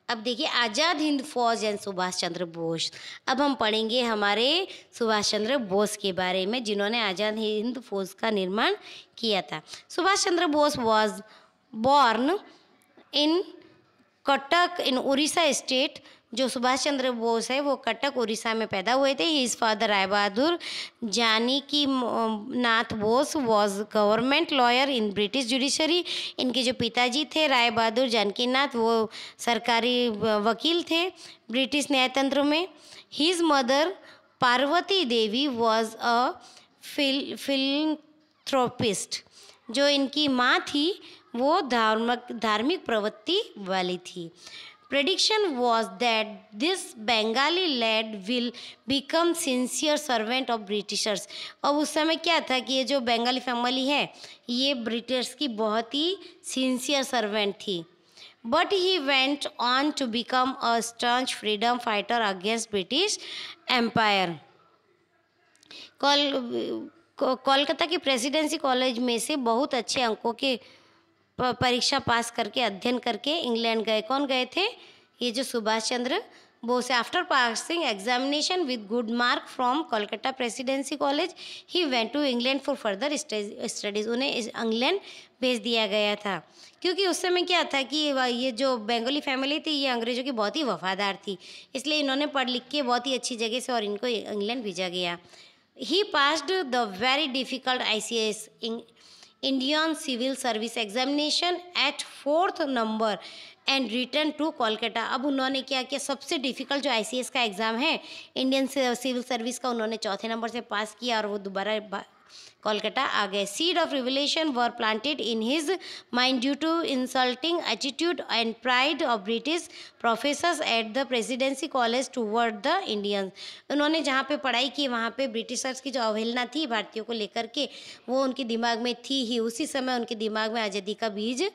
अब देखिए आज़ाद हिंद फौज एंड सुभाष चंद्र बोस। अब हम पढ़ेंगे हमारे सुभाष चंद्र बोस के बारे में, जिन्होंने आज़ाद हिंद फौज का निर्माण किया था। Subhash Chandra Bose was born in Cuttack in Orissa state. जो सुभाष चंद्र बोस है वो कटक उड़ीसा में पैदा हुए थे। His father Rai Bahadur Janaki Nath Bose was government lawyer in British judiciary. इनके जो पिताजी थे राय बहादुर जानकी नाथ, वो सरकारी वकील थे ब्रिटिश न्यायतंत्र में। His mother Parvati Devi was a philanthropist. जो इनकी माँ थी वो धार्मिक प्रवृत्ति वाली थी। Prediction was that this Bengali lad will become sincere servant of Britishers। अब उस समय क्या था कि ये जो बंगाली फैमिली है ये ब्रिटिश की बहुत ही सिंसियर सर्वेंट थी। But he went on to become a staunch freedom fighter against British Empire। Kolkata के प्रेसिडेंसी कॉलेज में से बहुत अच्छे अंकों के परीक्षा पास करके अध्ययन करके इंग्लैंड गए। कौन गए थे? ये जो Subhash Chandra Bose. After passing examination with good mark from Kolkata Presidency College he went to England for further studies. उन्हें इंग्लैंड भेज दिया गया था क्योंकि उस समय क्या था कि ये जो बंगाली फैमिली थी ये अंग्रेज़ों की बहुत ही वफादार थी, इसलिए इन्होंने पढ़ लिख के बहुत ही अच्छी जगह से और इनको इंग्लैंड भेजा गया। He passed the very difficult ICS Indian civil service examination at 4th number and return to Kolkata. अब उन्होंने क्या किया, सबसे डिफ़िकल्ट जो ICS का एग्ज़ाम है इंडियन सिविल सर्विस का, उन्होंने 4थे नंबर से पास किया और वो दोबारा कोलकाता आ गए। Seed of revolution were planted in his mind due to insulting attitude and pride of British professors at the Presidency College toward the Indians. उन्होंने जहाँ पे पढ़ाई की वहाँ पे ब्रिटिशर्स की जो अवहेलना थी भारतीयों को लेकर के वो उनके दिमाग में थी ही। उसी समय उनके दिमाग में आज़ादी का बीज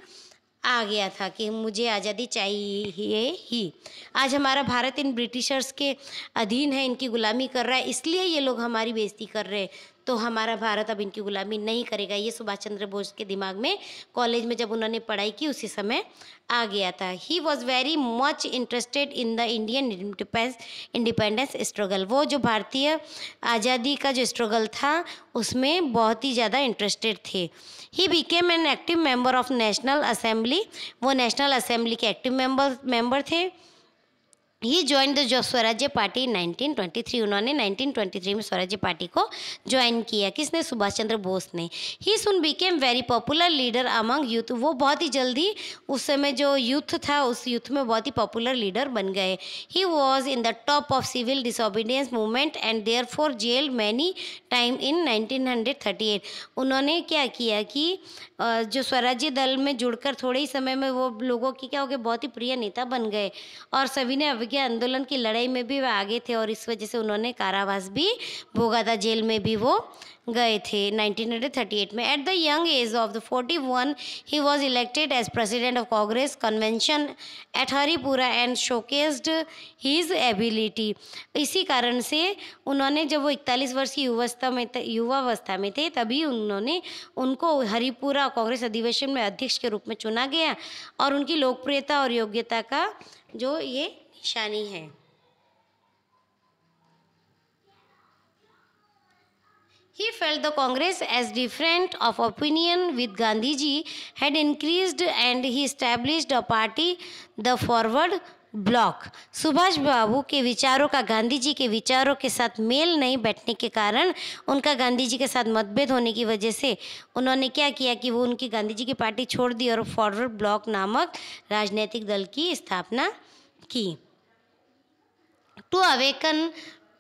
आ गया था कि मुझे आज़ादी चाहिए ही। आज हमारा भारत इन ब्रिटिशर्स के अधीन है, इनकी गुलामी कर रहा है, इसलिए ये लोग हमारी बेइज्जती कर रहे हैं, तो हमारा भारत अब इनकी गुलामी नहीं करेगा। ये सुभाष चंद्र बोस के दिमाग में कॉलेज में जब उन्होंने पढ़ाई की उसी समय आ गया था। He was very much interested in the Indian independence struggle. वो जो भारतीय आज़ादी का जो स्ट्रगल था उसमें बहुत ही ज़्यादा इंटरेस्टेड थे। He became an active member of national assembly. वो नेशनल असेंबली के एक्टिव मेंबर थे। ही ज्वाइन द जो स्वराज्य पार्टी 1923। उन्होंने 1923 में स्वराज्य पार्टी को ज्वाइन किया। किसने? सुभाष चंद्र बोस ने। He soon became very popular leader among youth. वो बहुत ही जल्दी उस समय जो यूथ था उस यूथ में बहुत ही पॉपुलर लीडर बन गए। He was in the top of civil disobedience movement and therefore jail many time in 1938। उन्होंने क्या किया कि जो स्वराज्य दल में जुड़कर थोड़े ही समय में वो लोगों की क्या हो गए, बहुत ही प्रिय नेता बन गए और सभी ने अवज्ञा आंदोलन की लड़ाई में भी वो आगे थे और इस वजह से उन्होंने कारावास भी भोगा था, जेल में भी वो गए थे 1938 में। At the young age of the 41 he was elected as president of Congress convention at Haripura and showcased his ability. इसी कारण से उन्होंने जब वो 41 वर्ष की युवावस्था में थे तभी उनको हरिपुरा कांग्रेस अधिवेशन में अध्यक्ष के रूप में चुना गया और उनकी लोकप्रियता और योग्यता का जो ये निशानी है। He felt the Congress as different of opinion with Gandhiji had increased and he established a party, the Forward Bloc. Subhash babu के विचारों का गांधी जी के विचारों के साथ मेल नहीं बैठने के कारण, उनका गांधी जी के साथ मतभेद होने की वजह से उन्होंने क्या किया कि वो उनकी गांधी जी की पार्टी छोड़ दी और फॉरवर्ड ब्लॉक नामक राजनीतिक दल की स्थापना की। To awaken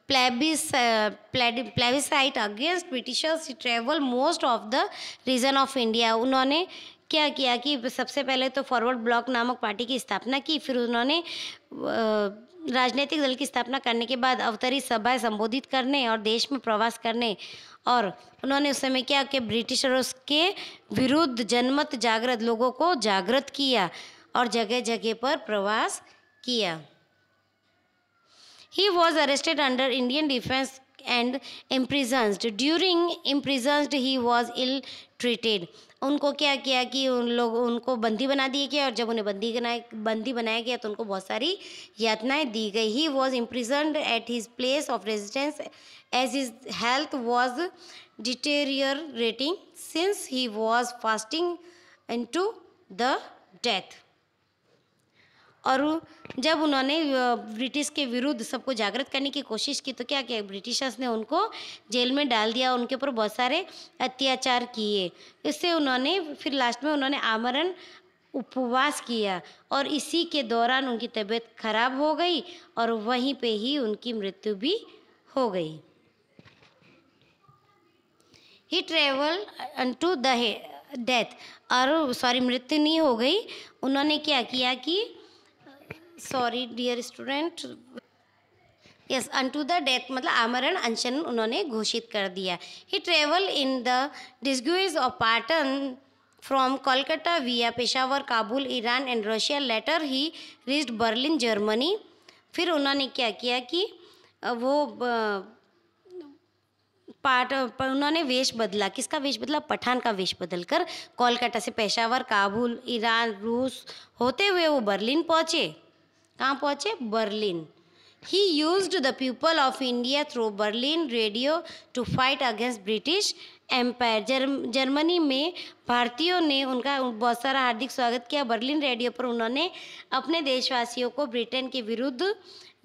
plebiscite against Britishers, travel most of the region of India. उन्होंने क्या किया कि सबसे पहले तो फॉरवर्ड ब्लॉक नामक पार्टी की स्थापना की, फिर उन्होंने राजनीतिक दल की स्थापना करने के बाद अवतरी सभाएं संबोधित करने और देश में प्रवास करने, और उन्होंने उस समय क्या कि ब्रिटिशरों के विरुद्ध जनमत जागृत लोगों को जागृत किया और जगह जगह पर प्रवास किया। He was arrested under Indian defense and imprisoned. During imprisoned, he was ill treated. उनको क्या किया कि उनको बंदी बना दिया गया, और जब उन्हें बंदी बनाया गया तो उनको बहुत सारी यातनाएं दी गई। He was imprisoned at his place of residence as his health was deteriorating since he was fasting into the death. और जब उन्होंने ब्रिटिश के विरुद्ध सबको जागृत करने की कोशिश की तो क्या किया, ब्रिटिशर्स ने उनको जेल में डाल दिया, उनके ऊपर बहुत सारे अत्याचार किए। इससे उन्होंने फिर लास्ट में उन्होंने आमरण उपवास किया और इसी के दौरान उनकी तबीयत खराब हो गई और वहीं पे ही उनकी मृत्यु भी हो गई। He travel unto the death, और सॉरी मृत्यु नहीं हो गई, उन्होंने क्या किया कि sorry dear student, yes unto the death मतलब आमरण अनशन उन्होंने घोषित कर दिया। He travel in the disguise of Pathan from Kolkata via Peshawar, Kabul, Iran and Russia. Later he reached Berlin, Germany. फिर उन्होंने क्या किया कि वो उन्होंने वेश बदला, किसका वेश बदला, पठान का वेश बदलकर कोलकाता से पेशावर, काबुल, ईरान, रूस होते हुए वो बर्लिन पहुँचे। कहाँ पहुँचे, Berlin. He used the people of India through Berlin radio to fight against British empire. Germany में भारतीयों ने उनका बहुत सारा हार्दिक स्वागत किया। बर्लिन रेडियो पर उन्होंने अपने देशवासियों को ब्रिटेन के विरुद्ध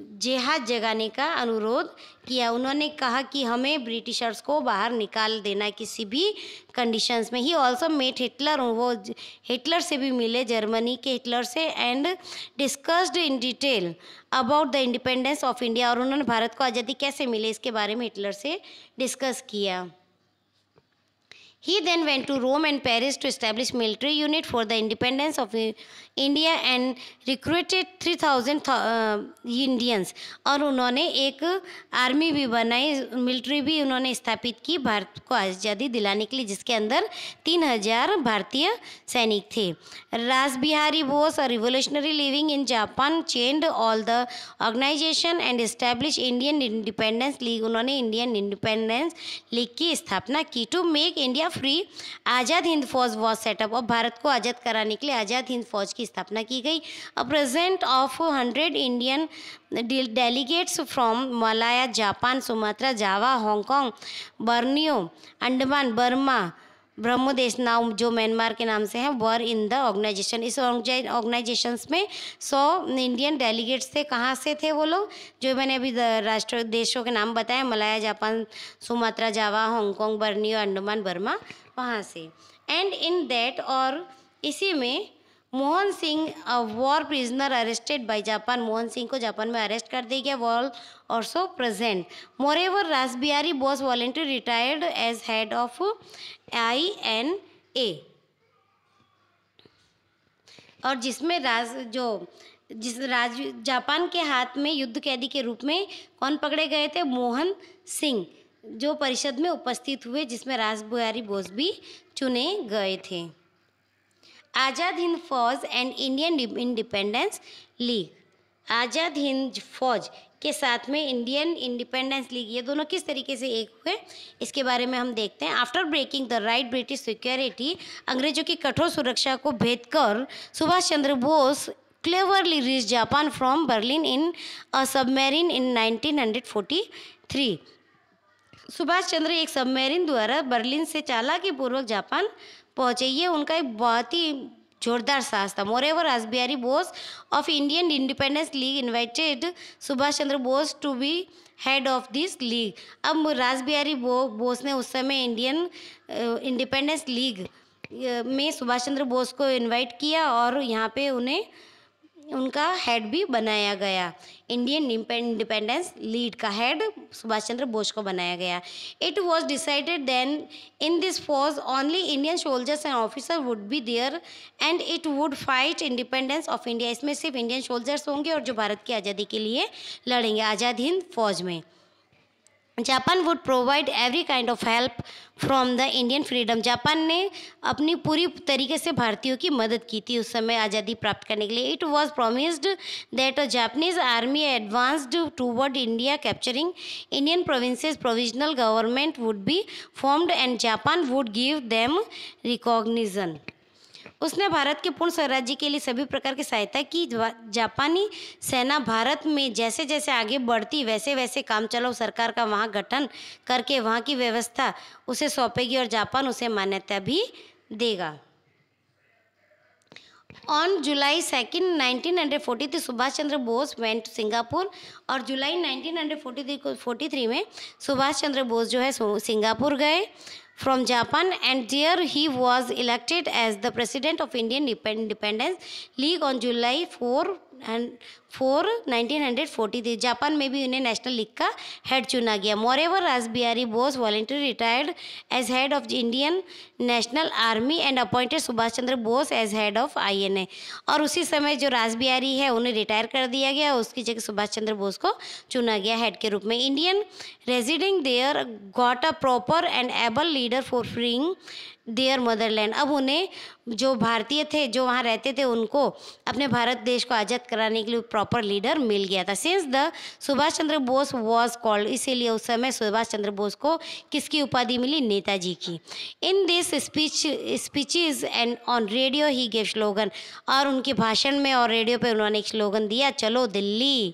जिहाद जगाने का अनुरोध किया। उन्होंने कहा कि हमें ब्रिटिशर्स को बाहर निकाल देना किसी भी कंडीशंस में। ही ऑल्सो मेट हिटलर, वो हिटलर से भी मिले, जर्मनी के हिटलर से, and discussed in detail about the independence of India. और उन्होंने भारत को आज़ादी कैसे मिले इसके बारे में हिटलर से डिस्कस किया। He then went to Rome and Paris to establish military unit for the independence of India and recruited 3000 Indians। और उन्होंने एक आर्मी भी बनाई, मिलिट्री भी उन्होंने स्थापित की भारत को आज़ादी दिलाने के लिए, जिसके अंदर 3000 भारतीय सैनिक थे। रास Bihari Bose, a revolutionary living in Japan, changed all the organization and established Indian Independence League। उन्होंने इंडियन इंडिपेंडेंस लीग की स्थापना की। टू मेक इंडिया फ्री, आज़ाद हिंद फौज वॉज सेटअप। और भारत को आज़ाद कराने के लिए आज़ाद हिंद फौज की स्थापना की गई। A present of 100 Indian delegates from Malaya, Japan, Sumatra, Java, Hong Kong, Borneo, Andaman, Burma, Brahmadesh now जो म्यांमार के नाम से हैं, वर इन द ऑर्गेनाइजेशन। इस ऑर्गेनाइजेशंस में 100 इंडियन डेलीगेट्स थे। कहाँ से थे वो लोग, जो मैंने अभी राष्ट्र देशों के नाम बताए, Malaya, Japan, Sumatra, Java, Hong Kong, Borneo, Andaman, Burma, वहाँ से। एंड इन दैट, और इसी में Mohan Singh, war prisoner arrested by Japan, Mohan Singh को जापान में अरेस्ट कर दिया गया, wall also present. Moreover Ras Bihari Bose voluntary retired as head of INA। और जिसमें जापान के हाथ में युद्ध कैदी के रूप में कौन पकड़े गए थे, मोहन सिंह, जो परिषद में उपस्थित हुए, जिसमें रास बिहारी बोस भी चुने गए थे। आज़ाद हिंद फौज एंड इंडियन इंडिपेंडेंस लीग, आज़ाद हिंद फौज के साथ में इंडियन इंडिपेंडेंस लीग, ये दोनों किस तरीके से एक हुए इसके बारे में हम देखते हैं। After breaking the right British security, अंग्रेजों की कठोर सुरक्षा को भेद कर Subhash Chandra Bose cleverly reach Japan from Berlin in a submarine in 1943। Subhash Chandra एक सबमरीन द्वारा बर्लिन से चालाकी पूर्वक जापान पहुँचे। ये उनका एक बहुत ही जोरदार साहस था। Moreover Rasbihari Bose of Indian independence league invited Subhash Chandra Bose to be head of this league. अब रासबिहारी बोस ने उस समय इंडियन इंडिपेंडेंस लीग में सुभाष चंद्र बोस को इनवाइट किया और यहाँ पे उन्हें उनका हेड भी बनाया गया। इंडियन इंडिपेंडेंस लीग का हेड सुभाष चंद्र बोस को बनाया गया। It was decided then in this force only Indian soldiers and officer would be there and it would fight independence of India. इसमें सिर्फ इंडियन सोल्जर्स होंगे और जो भारत की आज़ादी के लिए लड़ेंगे आज़ाद हिंद फौज में। Japan would provide every kind of help from the Indian freedom. Japan ने अपनी पूरी तरीके से भारतीयों की मदद की थी उस समय आज़ादी प्राप्त करने के लिए। It was promised that a Japanese army advanced toward India capturing Indian provinces provisional government would be formed and Japan would give them recognition. उसने भारत के पूर्ण स्वराज्य के लिए सभी प्रकार की सहायता की। जापानी सेना भारत में जैसे जैसे आगे बढ़ती वैसे वैसे काम चलाऊ सरकार का वहाँ गठन करके वहाँ की व्यवस्था उसे सौंपेगी और जापान उसे मान्यता भी देगा। On July 2, 1943 Subhash Chandra Bose went to Singapore और जुलाई 1943 में सुभाष चंद्र बोस जो है सिंगापुर गए from Japan and there he was elected as the president of Indian Independence League on July 4, 1943। Japan में भी उन्हें नेशनल लीग का हेड चुना गया। Moreover Rasbihari Bose voluntary retired as head of Indian national army and appointed Subhash Chandra Bose as head of INA। और उसी समय जो रासबिहारी है उन्हें रिटायर कर दिया गया, उसकी जगह सुभाष चंद्र बोस को चुना गया हेड के रूप में। Indian residing there got a proper and able leader for freeing their motherland. अब उन्हें जो भारतीय थे जो वहाँ रहते थे उनको अपने भारत देश को आज़ाद कराने के लिए प्रॉपर लीडर मिल गया था। Since the Subhash Chandra Bose was called, इसीलिए उस समय सुभाष चंद्र बोस को किसकी उपाधि मिली? नेताजी की। In this speeches and on radio he gave slogan, और उनके भाषण में और रेडियो पे उन्होंने एक स्लोगन दिया, चलो दिल्ली,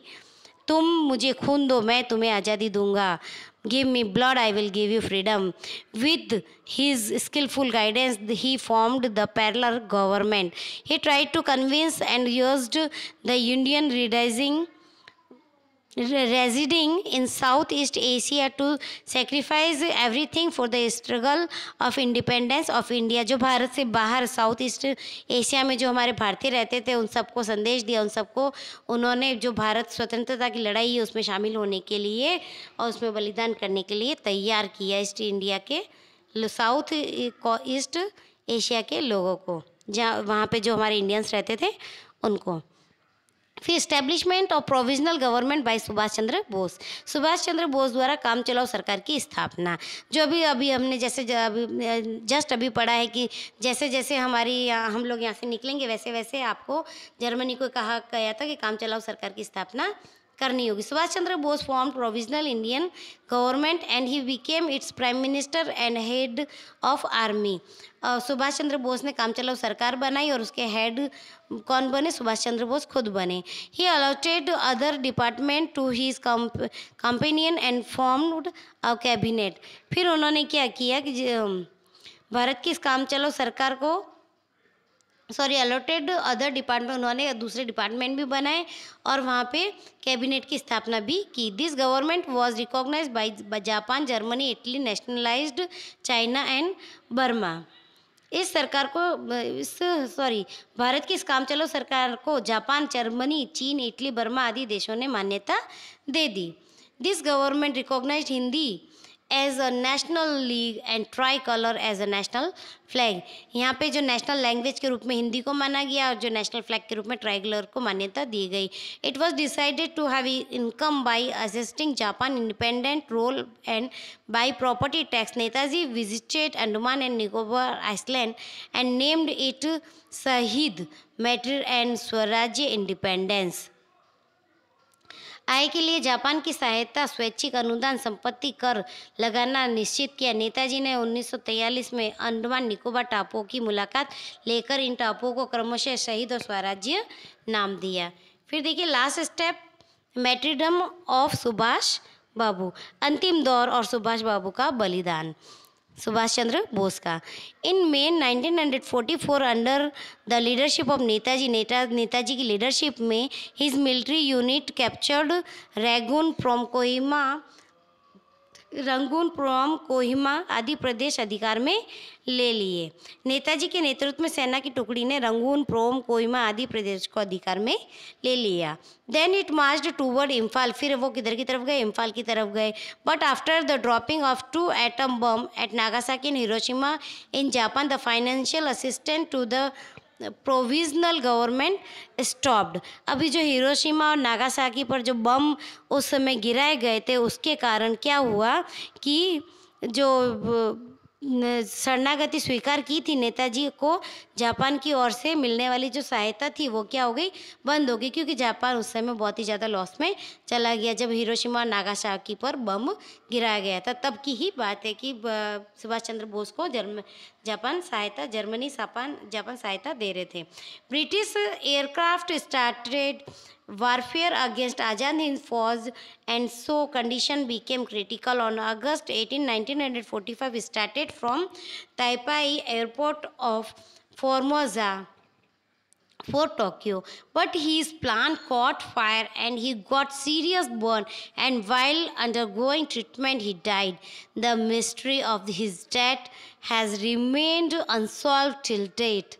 तुम मुझे खून दो मैं तुम्हें आज़ादी दूंगा। Give me blood, I will give you freedom. With his skillful guidance, he formed the parallel government. He tried to convince and used the Indian residing in Southeast Asia to sacrifice everything for the struggle of independence of India। जो भारत से बाहर south east Asia में जो हमारे भारतीय रहते थे उन सबको संदेश दिया, उन सबको उन्होंने जो भारत स्वतंत्रता की लड़ाई है उसमें शामिल होने के लिए और उसमें बलिदान करने के लिए तैयार किया ईस्ट इंडिया के साउथ ईस्ट एशिया के लोगों को, जहाँ वहाँ पे जो हमारे इंडियंस रहते थे उनको। फिर establishment of provisional government by Subhash Chandra Bose, Subhash Chandra Bose द्वारा काम चलाऊ सरकार की स्थापना। जो अभी हमने जैसे जस्ट अभी पढ़ा है कि जैसे जैसे हम लोग यहाँ से निकलेंगे वैसे वैसे आपको जर्मनी को कहा गया था कि काम चलाऊ सरकार की स्थापना करनी होगी। Subhash Chandra Bose form provisional Indian government and he became its prime minister and head of army. Subhash Chandra Bose ने काम चलाऊ सरकार बनाई और उसके हेड कौन बने? सुभाष चंद्र बोस खुद बने। He allotted other department to his companion and formed a cabinet. फिर उन्होंने क्या किया कि भारत की इस काम चलाऊ सरकार को अलॉटेड अदर डिपार्टमेंट, उन्होंने दूसरे डिपार्टमेंट भी बनाए और वहाँ पे कैबिनेट की स्थापना भी की। This government was recognized by Japan, Germany, Italy, nationalized China and Burma. इस सरकार को भारत की इस काम चलाऊ सरकार को Japan, Germany, China, Italy, Burma आदि देशों ने मान्यता दे दी। This government recognised Hindi as a national league and tricolour as a national flag. यहाँ पे जो नेशनल लैंग्वेज के रूप में हिंदी को माना गया और जो नेशनल फ्लैग के रूप में ट्राई कलर को मान्यता दी गई। It was decided to have income by assisting Japan independent role and by property tax. Netaji visited Andaman and Nicobar island and named it Shaheed matter and Swarajya independence. आय के लिए जापान की सहायता, स्वैच्छिक अनुदान, संपत्ति कर लगाना निश्चित किया। नेताजी ने 1943 में अंडमान निकोबार टापुओं की मुलाकात लेकर इन टापुओं को क्रमशः शहीद और स्वराज्य नाम दिया। फिर देखिए लास्ट स्टेप, मैट्रिडम ऑफ सुभाष बाबू, अंतिम दौर और सुभाष बाबू का बलिदान। सुभाष चंद्र बोस का। इन मे 1944 under the leadership of Netaji की लीडरशिप में his military unit captured Rangoon from Kohima आदि प्रदेश अधिकार में ले लिए। नेताजी के नेतृत्व में सेना की टुकड़ी ने रंगून फ्रॉम कोहिमा आदि प्रदेश को अधिकार में ले लिया। Then it marched toward Imphal, फिर वो किधर की तरफ गए, इम्फाल की तरफ गए। But after the dropping of 2 atom bomb at Nagasaki and Hiroshima in Japan, the financial assistant to the provisional government stopped. अभी जो हिरोशिमा और नागासाकी पर जो बम उस समय गिराए गए थे, उसके कारण क्या हुआ कि जो शरणागति स्वीकार की थी नेताजी को जापान की ओर से मिलने वाली जो सहायता थी वो क्या हो गई, बंद हो गई, क्योंकि जापान उस समय बहुत ही ज़्यादा लॉस में चला गया जब हिरोशिमा और नागासाकी पर बम गिराया गया था। तब की ही बात है कि सुभाष चंद्र बोस को जापान सहायता दे रहे थे। British aircraft started warfare against Azad Hind Fauj, and so condition became critical. On August 18, 1945 started from Taipei airport of Formosa for Tokyo, but his plane caught fire and he got serious burn, and while undergoing treatment he died. The mystery of his death has remained unsolved till date.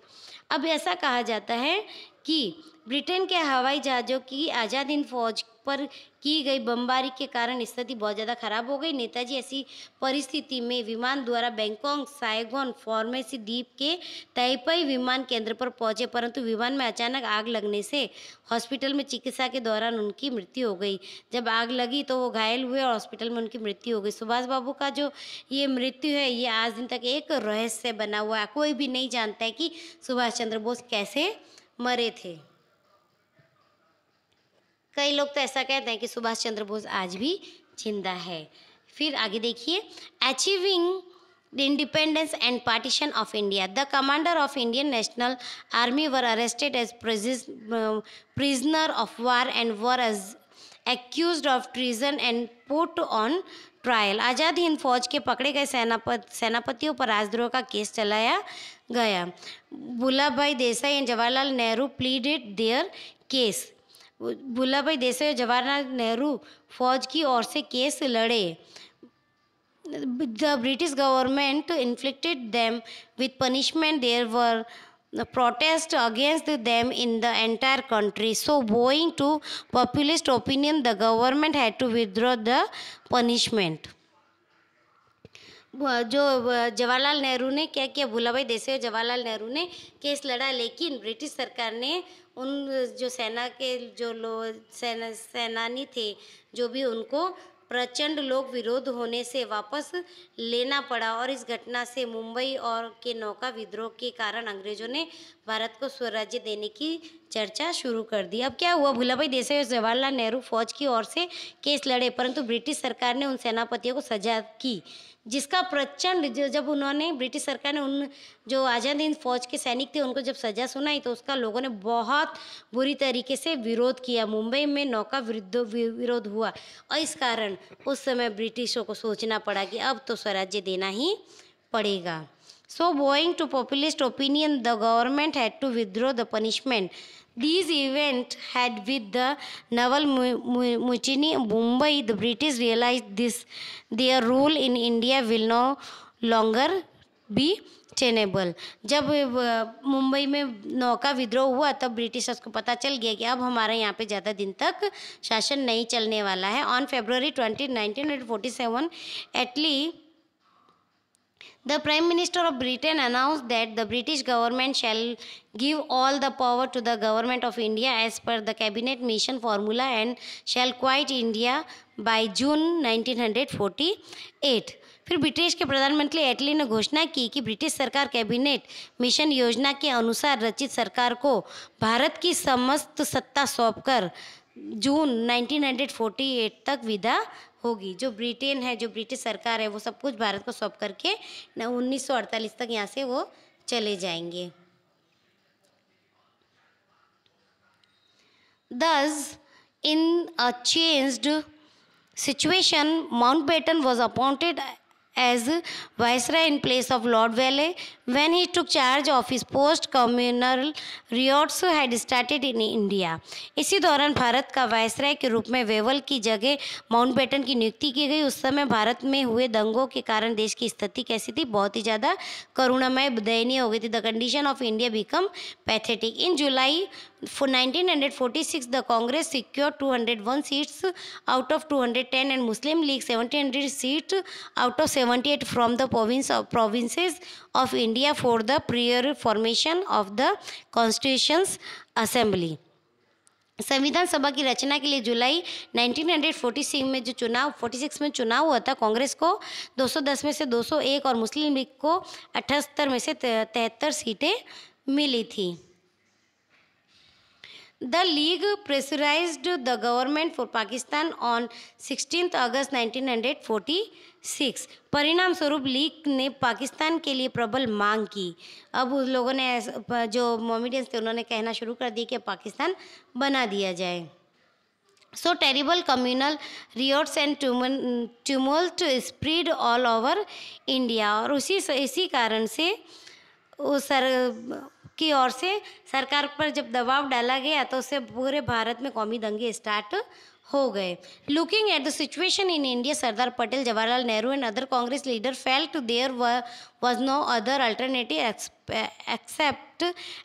अब ऐसा कहा जाता है कि Britain के हवाई जहाज़ों की आज़ाद हिंद फौज पर की गई बमबारी के कारण स्थिति बहुत ज़्यादा खराब हो गई। नेताजी ऐसी परिस्थिति में विमान द्वारा बैंकॉक, साइगोन, फॉर्मेसी द्वीप के ताइपाई विमान केंद्र पर पहुंचे, परंतु विमान में अचानक आग लगने से हॉस्पिटल में चिकित्सा के दौरान उनकी मृत्यु हो गई। जब आग लगी तो वो घायल हुए और हॉस्पिटल में उनकी मृत्यु हो गई। सुभाष बाबू का जो ये मृत्यु है ये आज दिन तक एक रहस्य बना हुआ है। कोई भी नहीं जानता है कि सुभाष चंद्र बोस कैसे मरे थे। कई लोग तो ऐसा कहते हैं कि सुभाष चंद्र बोस आज भी जिंदा है। फिर आगे देखिए, achieving the independence and partition of India, the commander of Indian national army were arrested as prisoner of war and were accused of treason and put on trial. Azad Hind Fauj के पकड़े गए सेनापतियों पर राजद्रोह का केस चलाया गया। वल्लभ भाई Desai and Jawaharlal Nehru pleaded there case. Vallabh भाई देसाई और जवाहरलाल नेहरू फौज की ओर से केस लड़े। The British government inflicted them with punishment. There were protest against them in the entire country. So owing to populist opinion, the government had to withdraw the punishment. जो जवाहरलाल नेहरू ने क्या किया, वल्लभ भाई देसाई और जवाहरलाल नेहरू ने केस लड़ा, लेकिन ब्रिटिश सरकार ने उन जो सेना के जो सेनानी थे जो भी, उनको प्रचंड लोक विरोध होने से वापस लेना पड़ा। और इस घटना से मुंबई और के नौका विद्रोह के कारण अंग्रेजों ने भारत को स्वराज्य देने की चर्चा शुरू कर दी। अब क्या हुआ, वल्लभ भाई देसाई और जवाहरलाल नेहरू फौज की ओर से केस लड़े, परंतु ब्रिटिश सरकार ने उन सेनापतियों को सजा की, जिसका प्रचंड जब उन्होंने ब्रिटिश सरकार ने उन जो आज़ाद हिंद फौज के सैनिक थे उनको जब सजा सुनाई तो उसका लोगों ने बहुत बुरी तरीके से विरोध किया। मुंबई में नौका विरोध हुआ और इस कारण उस समय ब्रिटिशों को सोचना पड़ा कि अब तो स्वराज्य देना ही पड़ेगा। सो owing to populist opinion, the government had to withdraw the punishment. These events had with the naval mutiny in Mumbai, the British realized this their rule in India will no longer be tenable. जब मुंबई में नौका विद्रोह हुआ तब Britishers को पता चल गया कि अब हमारे यहाँ पे ज़्यादा दिन तक शासन नहीं चलने वाला है। On February 20, 1947, Attlee, the Prime Minister of Britain, announced that the British government shall give all the power to the government of India as per the cabinet mission formula and shall quit India by June 1948. फिर British के प्रधानमंत्री एटली ने घोषणा की कि British सरकार cabinet mission योजना के अनुसार रचित सरकार को भारत की समस्त सत्ता सौंपकर जून 1948 तक विदा होगी। जो ब्रिटेन है, जो ब्रिटिश सरकार है, वो सब कुछ भारत को सौंप करके 1948 तक यहाँ से वो चले जाएंगे। Thus, in a changed situation, Mountbatten was appointed as viceroy in place of Lord Valley. When he took charge of his post, communal riots had started in India. इसी दौरान भारत का वायसराय के रूप में वेवल की जगह माउंटबेटन की नियुक्ति की गई। उस समय भारत में हुए दंगों के कारण देश की स्थिति कैसी थी? बहुत ही ज़्यादा करुणामय, दयनीय हो गई थी। The condition of India become pathetic. In July 1946 the Congress secured 201 seats out of 210 and Muslim League 1700 seats out of 78 from the provinces of India for the prior formation of the Constitutions Assembly. संविधान सभा की रचना के लिए जुलाई 1946 में जो 46 में चुनाव हुआ था, कांग्रेस को 210 में से 201 और मुस्लिम लीग को 78 में से 73 सीटें मिली थी। The League pressurized the government for Pakistan on 16 अगस्त 1946। परिणाम स्वरूप लीग ने पाकिस्तान के लिए प्रबल मांग की। अब उन लोगों ने, जो मोमेडियंस थे, उन्होंने कहना शुरू कर दिया कि पाकिस्तान बना दिया जाए। So terrible communal riots and tumult spread all over India। और इसी कारण से उस की ओर से सरकार पर जब दबाव डाला गया तो उससे पूरे भारत में कौमी दंगे स्टार्ट हो गए। Looking at the situation in India, Sardar Patel, Jawaharlal Nehru and other Congress leader felt there was no other alternative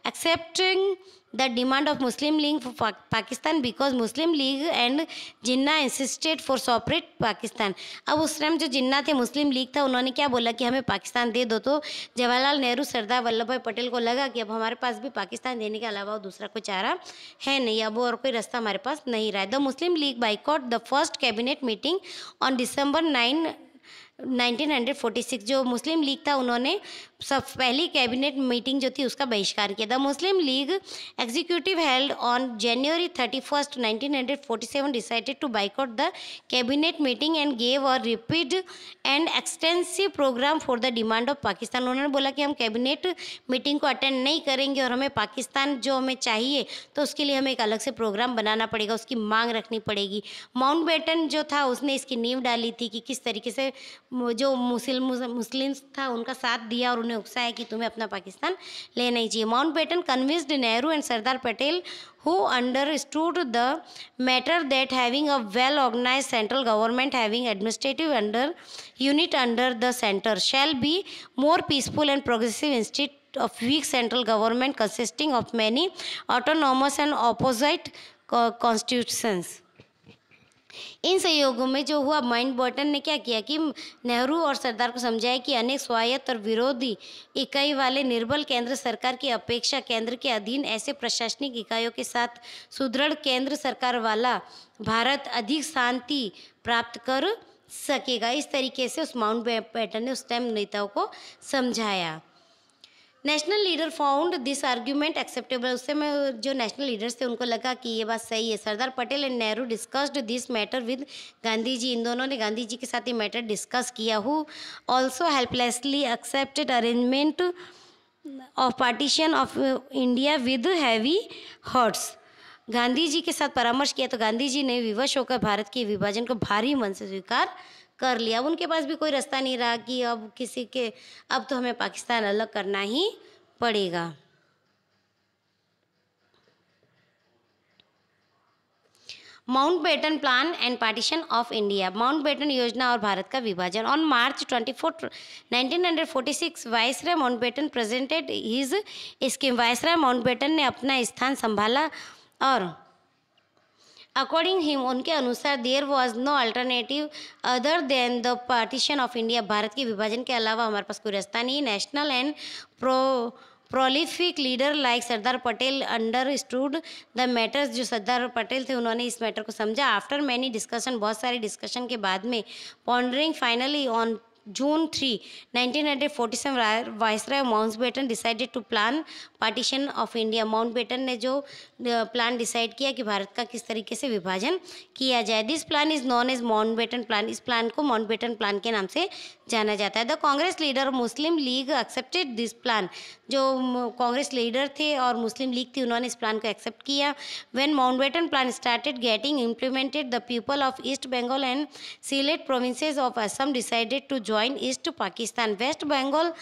accepting the demand of Muslim League for Pakistan because Muslim League and Jinnah insisted for separate Pakistan। अब उस time जो जिन्ना थे, मुस्लिम league था, उन्होंने क्या बोला कि हमें पाकिस्तान दे दो। तो जवाहरलाल नेहरू, सरदार वल्लभ भाई पटेल को लगा कि अब हमारे पास भी पाकिस्तान देने के अलावा दूसरा कोई चारा है नहीं, अब और कोई रास्ता हमारे पास नहीं रहा है। The Muslim league boycott the first cabinet meeting on December 9, 1946। जो मुस्लिम लीग था, उन्होंने सब पहली कैबिनेट मीटिंग जो थी उसका बहिष्कार किया। The Muslim league executive held on January 31, 1947 decided to boycott the cabinet meeting and gave a repeat and extensive programme for the demand of Pakistan. उन्होंने बोला कि हम कैबिनेट मीटिंग को अटेंड नहीं करेंगे और हमें पाकिस्तान जो हमें चाहिए तो उसके लिए हमें एक अलग से प्रोग्राम बनाना पड़ेगा, उसकी मांग रखनी पड़ेगी। माउंटबेटन जो था उसने इसकी नींव डाली थी कि किस तरीके से जो मुस्लिम्स था उनका साथ दिया और उन्हें उकसाया कि तुम्हें अपना पाकिस्तान लेना ही चाहिए। Mountbatten convinced Nehru and Sardar Patel who understood the matter that having a well organized central government having administrative unit under the center shall be more peaceful and progressive instead of weak central government consisting of many autonomous and opposite constitutions। इन संयोगों में जो हुआ, Mountbatten ने क्या किया कि नेहरू और सरदार को समझाया कि अनेक स्वायत्त और विरोधी इकाई वाले निर्बल केंद्र सरकार की अपेक्षा केंद्र के अधीन ऐसे प्रशासनिक इकाइयों के साथ सुदृढ़ केंद्र सरकार वाला भारत अधिक शांति प्राप्त कर सकेगा। इस तरीके से उस माउंटबेटन ने उस टाइम नेताओं को समझाया। National leader found this argument acceptable. उस समय जो नेशनल लीडर्स थे उनको लगा कि ये बात सही है। Sardar Patel and Nehru discussed this matter with Gandhi ji. इन दोनों ने गांधी जी के साथ ये मैटर डिस्कस किया। Who also helplessly accepted arrangement of partition of India with heavy hearts. Gandhi ji के साथ परामर्श किया तो गांधी जी ने विवश होकर भारत के विभाजन को भारी मन से स्वीकार कर लिया। अब उनके पास भी कोई रास्ता नहीं रहा कि अब तो हमें पाकिस्तान अलग करना ही पड़ेगा। Mountbatten plan and partition of India. Mountbatten योजना और भारत का विभाजन। On March 24, 1946 viceroy Mountbatten presented his scheme. Viceroy Mountbatten ने अपना स्थान संभाला और अकॉर्डिंग हिम, उनके अनुसार there was no alternative other than the partition of India. भारत के विभाजन के अलावा हमारे पास कोई रास्ता नहीं। National and prolific leader like Sardar Patel understood the matters. जो सरदार पटेल थे उन्होंने इस मैटर को समझा। आफ्टर मैनी डिस्कशन, बहुत सारे डिस्कशन के बाद में, pondering finally on June 3, 1947 viceroy Mountbatten decided to plan partition of India. Mountbatten ने जो प्लान डिसाइड किया कि भारत का किस तरीके से विभाजन किया जाए। This plan is known as Mountbatten plan. इस प्लान को माउंटबेटन प्लान के नाम से जाना जाता है। The Congress leader Muslim league accepted this plan. जो कांग्रेस लीडर थे और मुस्लिम लीग थी, उन्होंने इस प्लान को एक्सेप्ट किया। When Mountbatten plan started getting implemented, the people of East Bengal and Sylhet provinces of Assam decided to joined East Pakistan. West Bengal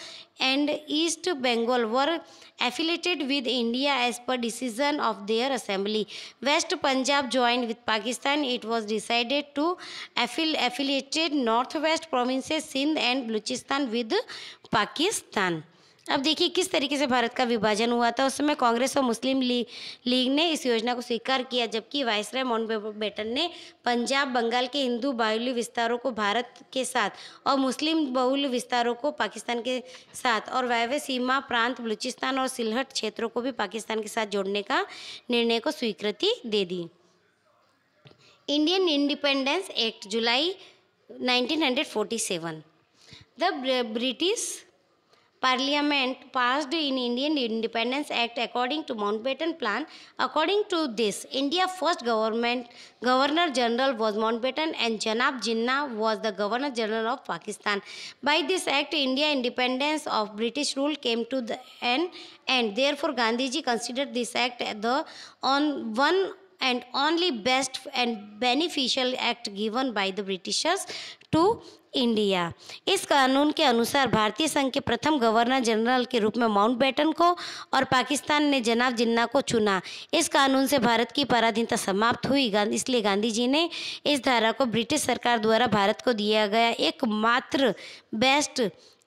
and East Bengal were affiliated with India as per decision of their assembly. West Punjab joined with Pakistan. It was decided to affiliated northwest provinces Sindh and Balochistan with Pakistan. अब देखिए किस तरीके से भारत का विभाजन हुआ था। उस समय कांग्रेस और मुस्लिम लीग ने इस योजना को स्वीकार किया, जबकि वायसराय माउंटबेटन ने पंजाब बंगाल के हिंदू बाहुल्य विस्तारों को भारत के साथ और मुस्लिम बहुल विस्तारों को पाकिस्तान के साथ और वायव्य सीमा प्रांत बलूचिस्तान और सिलहट क्षेत्रों को भी पाकिस्तान के साथ जोड़ने का निर्णय को स्वीकृति दे दी। Indian independence act July 1947। The British Parliament passed in Indian Independence Act according to Mountbatten Plan. According to this, India's first Governor General was Mountbatten and Janab Jinnah was the Governor General of Pakistan. By this act, India independence of British rule came to the end, and therefore Gandhiji considered this act the one and only best and beneficial act given by the Britishers to India. इस कानून के अनुसार भारतीय संघ के प्रथम governor general के रूप में माउंटबेटन को और पाकिस्तान ने जनाब जिन्ना को चुना। इस कानून से भारत की पराधीनता समाप्त हुई, इसलिए गांधी जी ने इस धारा को ब्रिटिश सरकार द्वारा भारत को दिया गया एकमात्र बेस्ट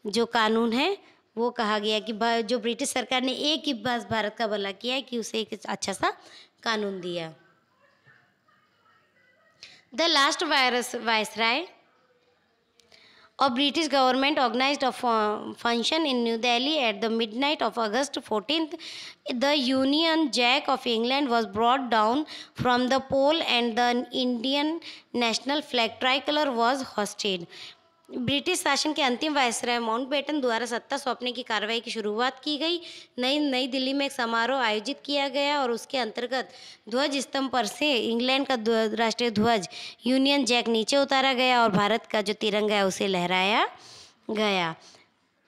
जो कानून है वो कहा गया कि जो ब्रिटिश सरकार ने एक ही बस भारत का भला किया है कि उसे एक अच्छा सा कानून दिया। The last viceroy of British government organized a function in New Delhi at the midnight of August 14th. The Union Jack of England was brought down from the pole and the Indian national flag tricolor was hoisted. British शासन के अंतिम viceroy Mountbatten द्वारा सत्ता सौंपने की कार्रवाई की शुरुआत की गई। नई दिल्ली में एक समारोह आयोजित किया गया और उसके अंतर्गत ध्वज स्तंभ पर से इंग्लैंड का राष्ट्रीय ध्वज यूनियन जैक नीचे उतारा गया और भारत का जो तिरंगा है उसे लहराया गया।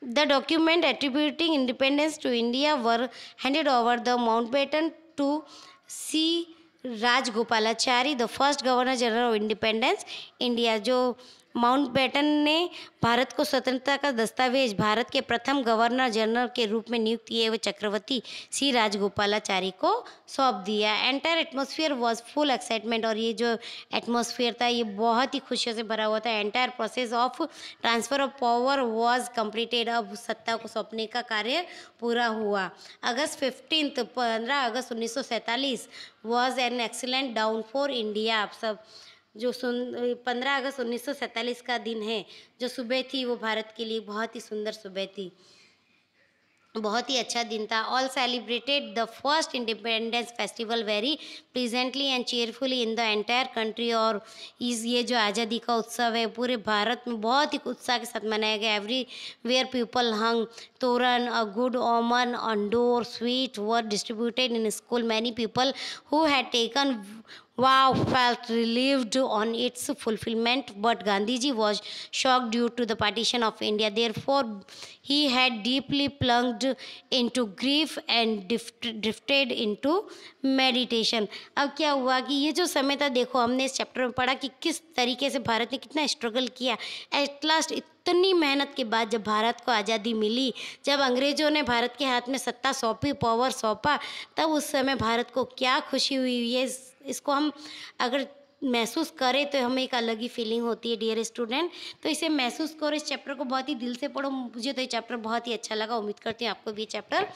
The document attributing independence to India were handed over the Mountbatten to C Rajagopalachari, the first governor general of independence India. जो माउंटबेटन ने भारत को स्वतंत्रता का दस्तावेज भारत के प्रथम गवर्नर जनरल के रूप में नियुक्त किए हुए चक्रवर्ती सी राजगोपालाचारी को सौंप दिया। Entire atmosphere was full excitement, और ये जो एटमॉस्फेयर था ये बहुत ही खुशियों से भरा हुआ था। Entire process of transfer of power was completed, अब सत्ता को सौंपने का कार्य पूरा हुआ। 15 अगस्त 1947 was an excellent down for India. आप सब जो 15 अगस्त 1947 का दिन है, जो सुबह थी वो भारत के लिए बहुत ही सुंदर सुबह थी, बहुत ही अच्छा दिन था। All celebrated the first independence festival very pleasantly and cheerfully in the entire country. और ये जो आज़ादी का उत्सव है पूरे भारत में बहुत ही उत्साह के साथ मनाया गया। एवरी वेयर पीपल हंग तोरण, अ गुड ओमन on door, sweet were distributed in school. Many people who had taken vow felt relieved on its fulfillment, but Gandhiji was shocked due to the partition of India. Therefore, he had deeply plunged into grief and drifted into meditation. अब क्या हुआ कि ये जो समय था, देखो हमने इस चैप्टर में पढ़ा कि किस तरीके से भारत ने कितना स्ट्रगल किया। एट लास्ट इतनी मेहनत के बाद जब भारत को आज़ादी मिली, जब अंग्रेज़ों ने भारत के हाथ में सत्ता सौंपी, पावर सौंपा, तब उस समय भारत को क्या खुशी हुई। ये इसको हम अगर महसूस करें तो हमें एक अलग ही फीलिंग होती है डियर स्टूडेंट। तो इसे महसूस करो, इस चैप्टर को बहुत ही दिल से पढ़ो। मुझे तो ये चैप्टर बहुत ही अच्छा लगा, उम्मीद करती हूँ आपको भी ये चैप्टर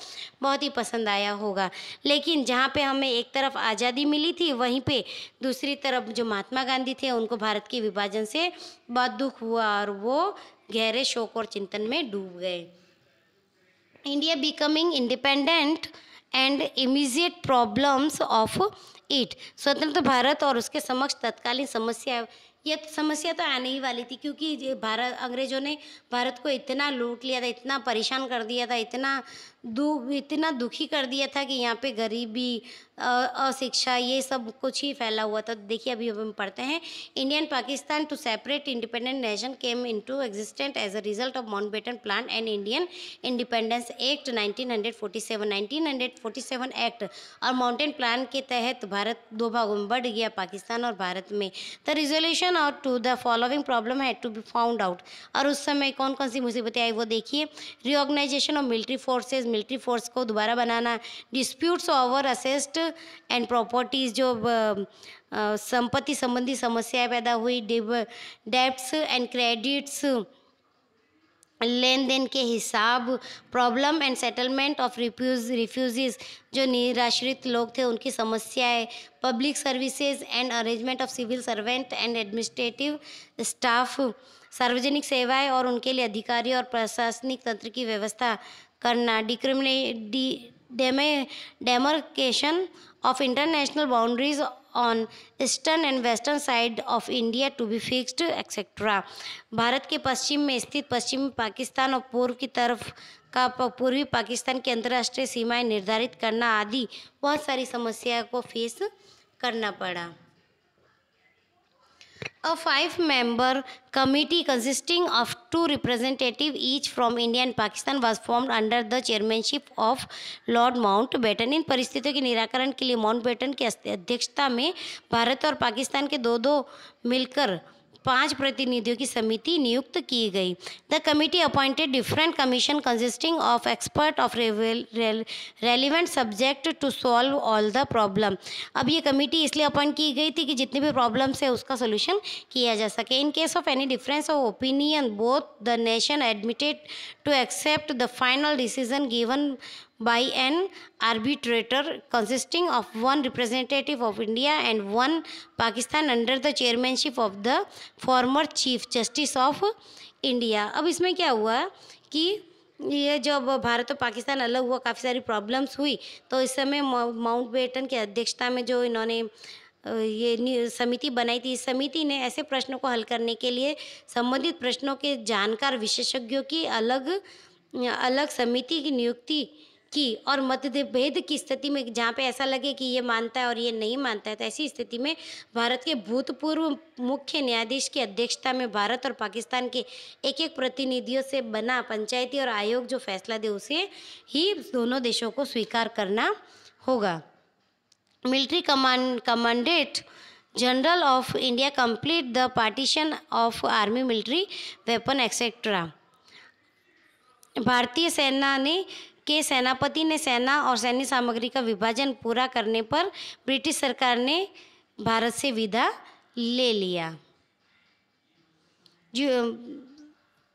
बहुत ही पसंद आया होगा। लेकिन जहाँ पे हमें एक तरफ आज़ादी मिली थी, वहीं पे दूसरी तरफ जो महात्मा गांधी थे उनको भारत के विभाजन से बहुत दुख हुआ और वो गहरे शोक और चिंतन में डूब गए। India becoming independent and immediate problems of it. स्वतंत्र भारत और उसके समक्ष तत्कालीन समस्या, ये समस्या तो आने ही वाली थी, क्योंकि अंग्रेज़ों ने भारत को इतना लूट लिया था, इतना परेशान कर दिया था, इतना इतना दुखी कर दिया था कि यहाँ पे गरीबी, अशिक्षा, ये सब कुछ ही फैला हुआ था। देखिए अभी हम पढ़ते हैं, Indian Pakistan two separate independent nation came into existent as a result of Mountbatten plan and Indian independence act 1947 act और माउंटेन प्लान के तहत भारत दो भागों में बढ़ गया, पाकिस्तान और भारत में। द रिजोल्यूशन और to the following problem had to be found out. और उस समय कौन कौन सी मुसीबतें आई वो देखिए, reorganisation of military forces, military force को दोबारा बनाना, disputes over assets and properties, जो संपत्ति संबंधी समस्याएं पैदा हुई, डेब्ट्स एंड क्रेडिट्स, लेन देन के हिसाब, problem and settlement of refugees, जो निराश्रित लोग थे उनकी समस्याएं, public services and arrangement of civil servant and administrative staff, सार्वजनिक सेवाएं और उनके लिए अधिकारी और प्रशासनिक तंत्र की व्यवस्था करना, demarcation of international boundaries on eastern and western side of India to be fixed etcetera. Bharat के पश्चिम में स्थित पश्चिमी पाकिस्तान और पूर्व की तरफ का पूर्वी पाकिस्तान की अंतर्राष्ट्रीय सीमाएं निर्धारित करना आदि बहुत सारी समस्याओं को फेस करना पड़ा। A 5-member committee consisting of 2 representatives each from India and Pakistan was formed under the chairmanship of Lord Mountbatten। इन परिस्थितियों के निराकरण के लिए माउंटबेटन की अध्यक्षता में भारत और पाकिस्तान के दो मिलकर 5 प्रतिनिधियों की समिति नियुक्त की गई। The committee appointed different commission consisting of expert of relevant subject to solve all the problem. अब ये कमेटी इसलिए अपॉइंट की गई थी कि जितने भी प्रॉब्लम्स है उसका सोल्यूशन किया जा सके। In case of any difference of opinion both the nation admitted to accept the final decision given by an arbitrator consisting of 1 representative of India and 1 Pakistan under the chairmanship of the former Chief Justice of India। अब इसमें क्या हुआ कि ये जब भारत और पाकिस्तान अलग हुआ, काफ़ी सारी प्रॉब्लम्स हुई, तो इस समय माउंटबेटन की अध्यक्षता में जो इन्होंने ये समिति बनाई थी, इस समिति ने ऐसे प्रश्नों को हल करने के लिए संबंधित प्रश्नों के जानकार विशेषज्ञों की अलग समिति की नियुक्ति की और मतभेद की स्थिति में जहाँ पे ऐसा लगे कि ये मानता है और ये नहीं मानता है, तो ऐसी स्थिति में भारत के भूतपूर्व मुख्य न्यायाधीश की अध्यक्षता में भारत और पाकिस्तान के एक प्रतिनिधियों से बना पंचायती और आयोग जो फैसला दे उसे ही दोनों देशों को स्वीकार करना होगा। Military commandant general of India complete the partition of army, military weapon etcetera. भारतीय सेना के सेनापति ने सेना और सैन्य सामग्री का विभाजन पूरा करने पर ब्रिटिश सरकार ने भारत से विदा ले लिया।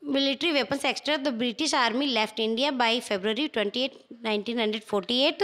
Military weapons extra, the British Army left India by February 28, 1948.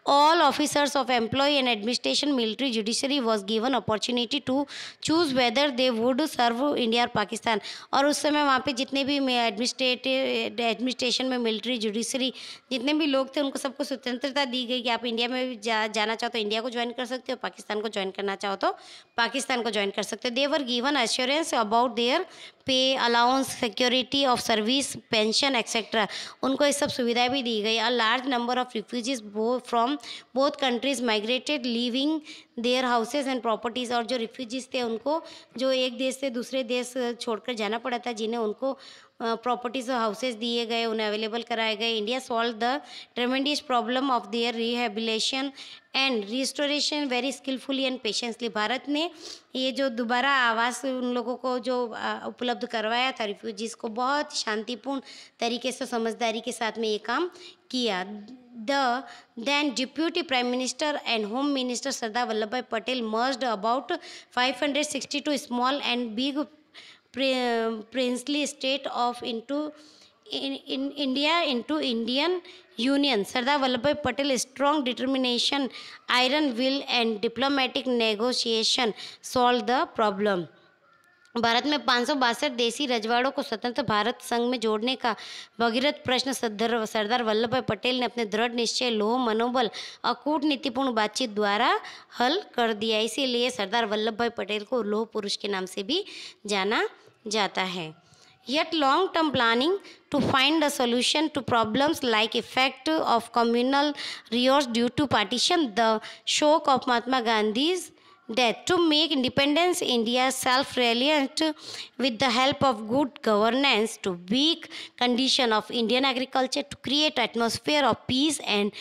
All officers of employee and administration, military, judiciary was given opportunity to choose whether they would serve India or Pakistan। और उस समय वहाँ पे जितने भी एडमिनिस्ट्रेशन में military, judiciary जितने भी लोग थे उनको सबको स्वतंत्रता दी गई कि आप इंडिया में भी जाना चाहो तो इंडिया को ज्वाइन कर सकते हो, पाकिस्तान को ज्वाइन करना चाहो तो पाकिस्तान को ज्वाइन कर सकते हो। They were given assurance about their pay, allowance, security of service, pension etcetera. उनको ये सब सुविधाएं भी दी गई। A large number of refugees from both countries migrated living their houses and properties. और जो रिफ्यूजीज थे उनको जो एक देश से दूसरे देश छोड़कर जाना पड़ा था, जिन्हें उनको प्रॉपर्टीज और हाउसेज दिए गए, उन्हें अवेलेबल कराए गए। India solve the tremendous problem of their rehabilitation and restoration very skilfully and patiently. Bharat ने ये जो दोबारा आवास उन लोगों को जो उपलब्ध करवाया था रिफ्यूजीज़ को, बहुत शांतिपूर्ण तरीके से समझदारी के साथ में ये काम किया। The then deputy prime minister and home minister Sardar Vallabh bhai Patel merged about 562 small and big princely state of India into Indian Union। Sardar Vallabh bhai Patel strong determination, iron will and diplomatic negotiation solve the problem। Bharat में 562 देसी रजवाड़ों को स्वतंत्र भारत संघ में जोड़ने का भगीरथ प्रश्न सरदार वल्लभ भाई पटेल ने अपने दृढ़ निश्चय, लौह मनोबल और कूटनीतिपूर्ण बातचीत द्वारा हल कर दिया। इसीलिए सरदार वल्लभ भाई पटेल को लौह पुरुष के नाम से भी जाना जाता है। Yet long-term planning to find a solution to problems like effect of communal riots due to partition, the shock of Mahatma Gandhi's death, to make independence India self-reliant with the help of good governance, to weak condition of Indian agriculture, to create atmosphere of peace and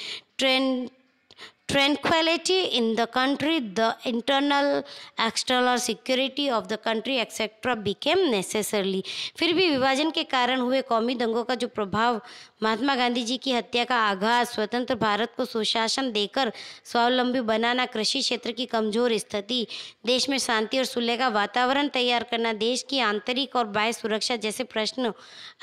tranquility in the country, the internal external security of the country etc became necessarily। फिर भी विभाजन के कारण हुए कौमी दंगों का जो प्रभाव, महात्मा गांधी जी की हत्या का आघात, स्वतंत्र भारत को सुशासन देकर स्वावलंबी बनाना, कृषि क्षेत्र की कमजोर स्थिति, देश में शांति और सुलह का वातावरण तैयार करना, देश की आंतरिक और बाह्य सुरक्षा जैसे प्रश्न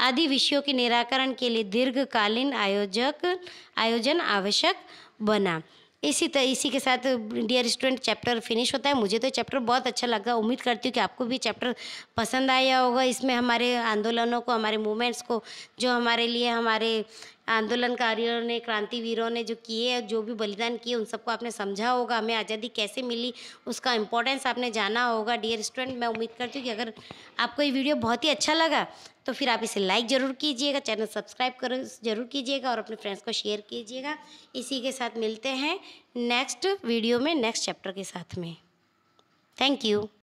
आदि विषयों के निराकरण के लिए दीर्घकालीन आयोजन आवश्यक बना। इसी के साथ डियर स्टूडेंट चैप्टर फिनिश होता है। मुझे तो चैप्टर बहुत अच्छा लगा, उम्मीद करती हूँ कि आपको भी चैप्टर पसंद आया होगा। इसमें हमारे आंदोलनों को, हमारे मूवमेंट्स को, जो हमारे लिए हमारे आंदोलनकारियों ने, क्रांतिवीरों ने जो किए, जो भी बलिदान किए, उन सबको आपने समझा होगा। हमें आज़ादी कैसे मिली उसका इम्पोर्टेंस आपने जाना होगा। डियर स्टूडेंट, मैं उम्मीद करती हूँ कि अगर आपको ये वीडियो बहुत ही अच्छा लगा तो फिर आप इसे लाइक ज़रूर कीजिएगा, चैनल सब्सक्राइब ज़रूर कीजिएगा और अपने फ्रेंड्स को शेयर कीजिएगा। इसी के साथ मिलते हैं नेक्स्ट वीडियो में नेक्स्ट चैप्टर के साथ में। Thank you.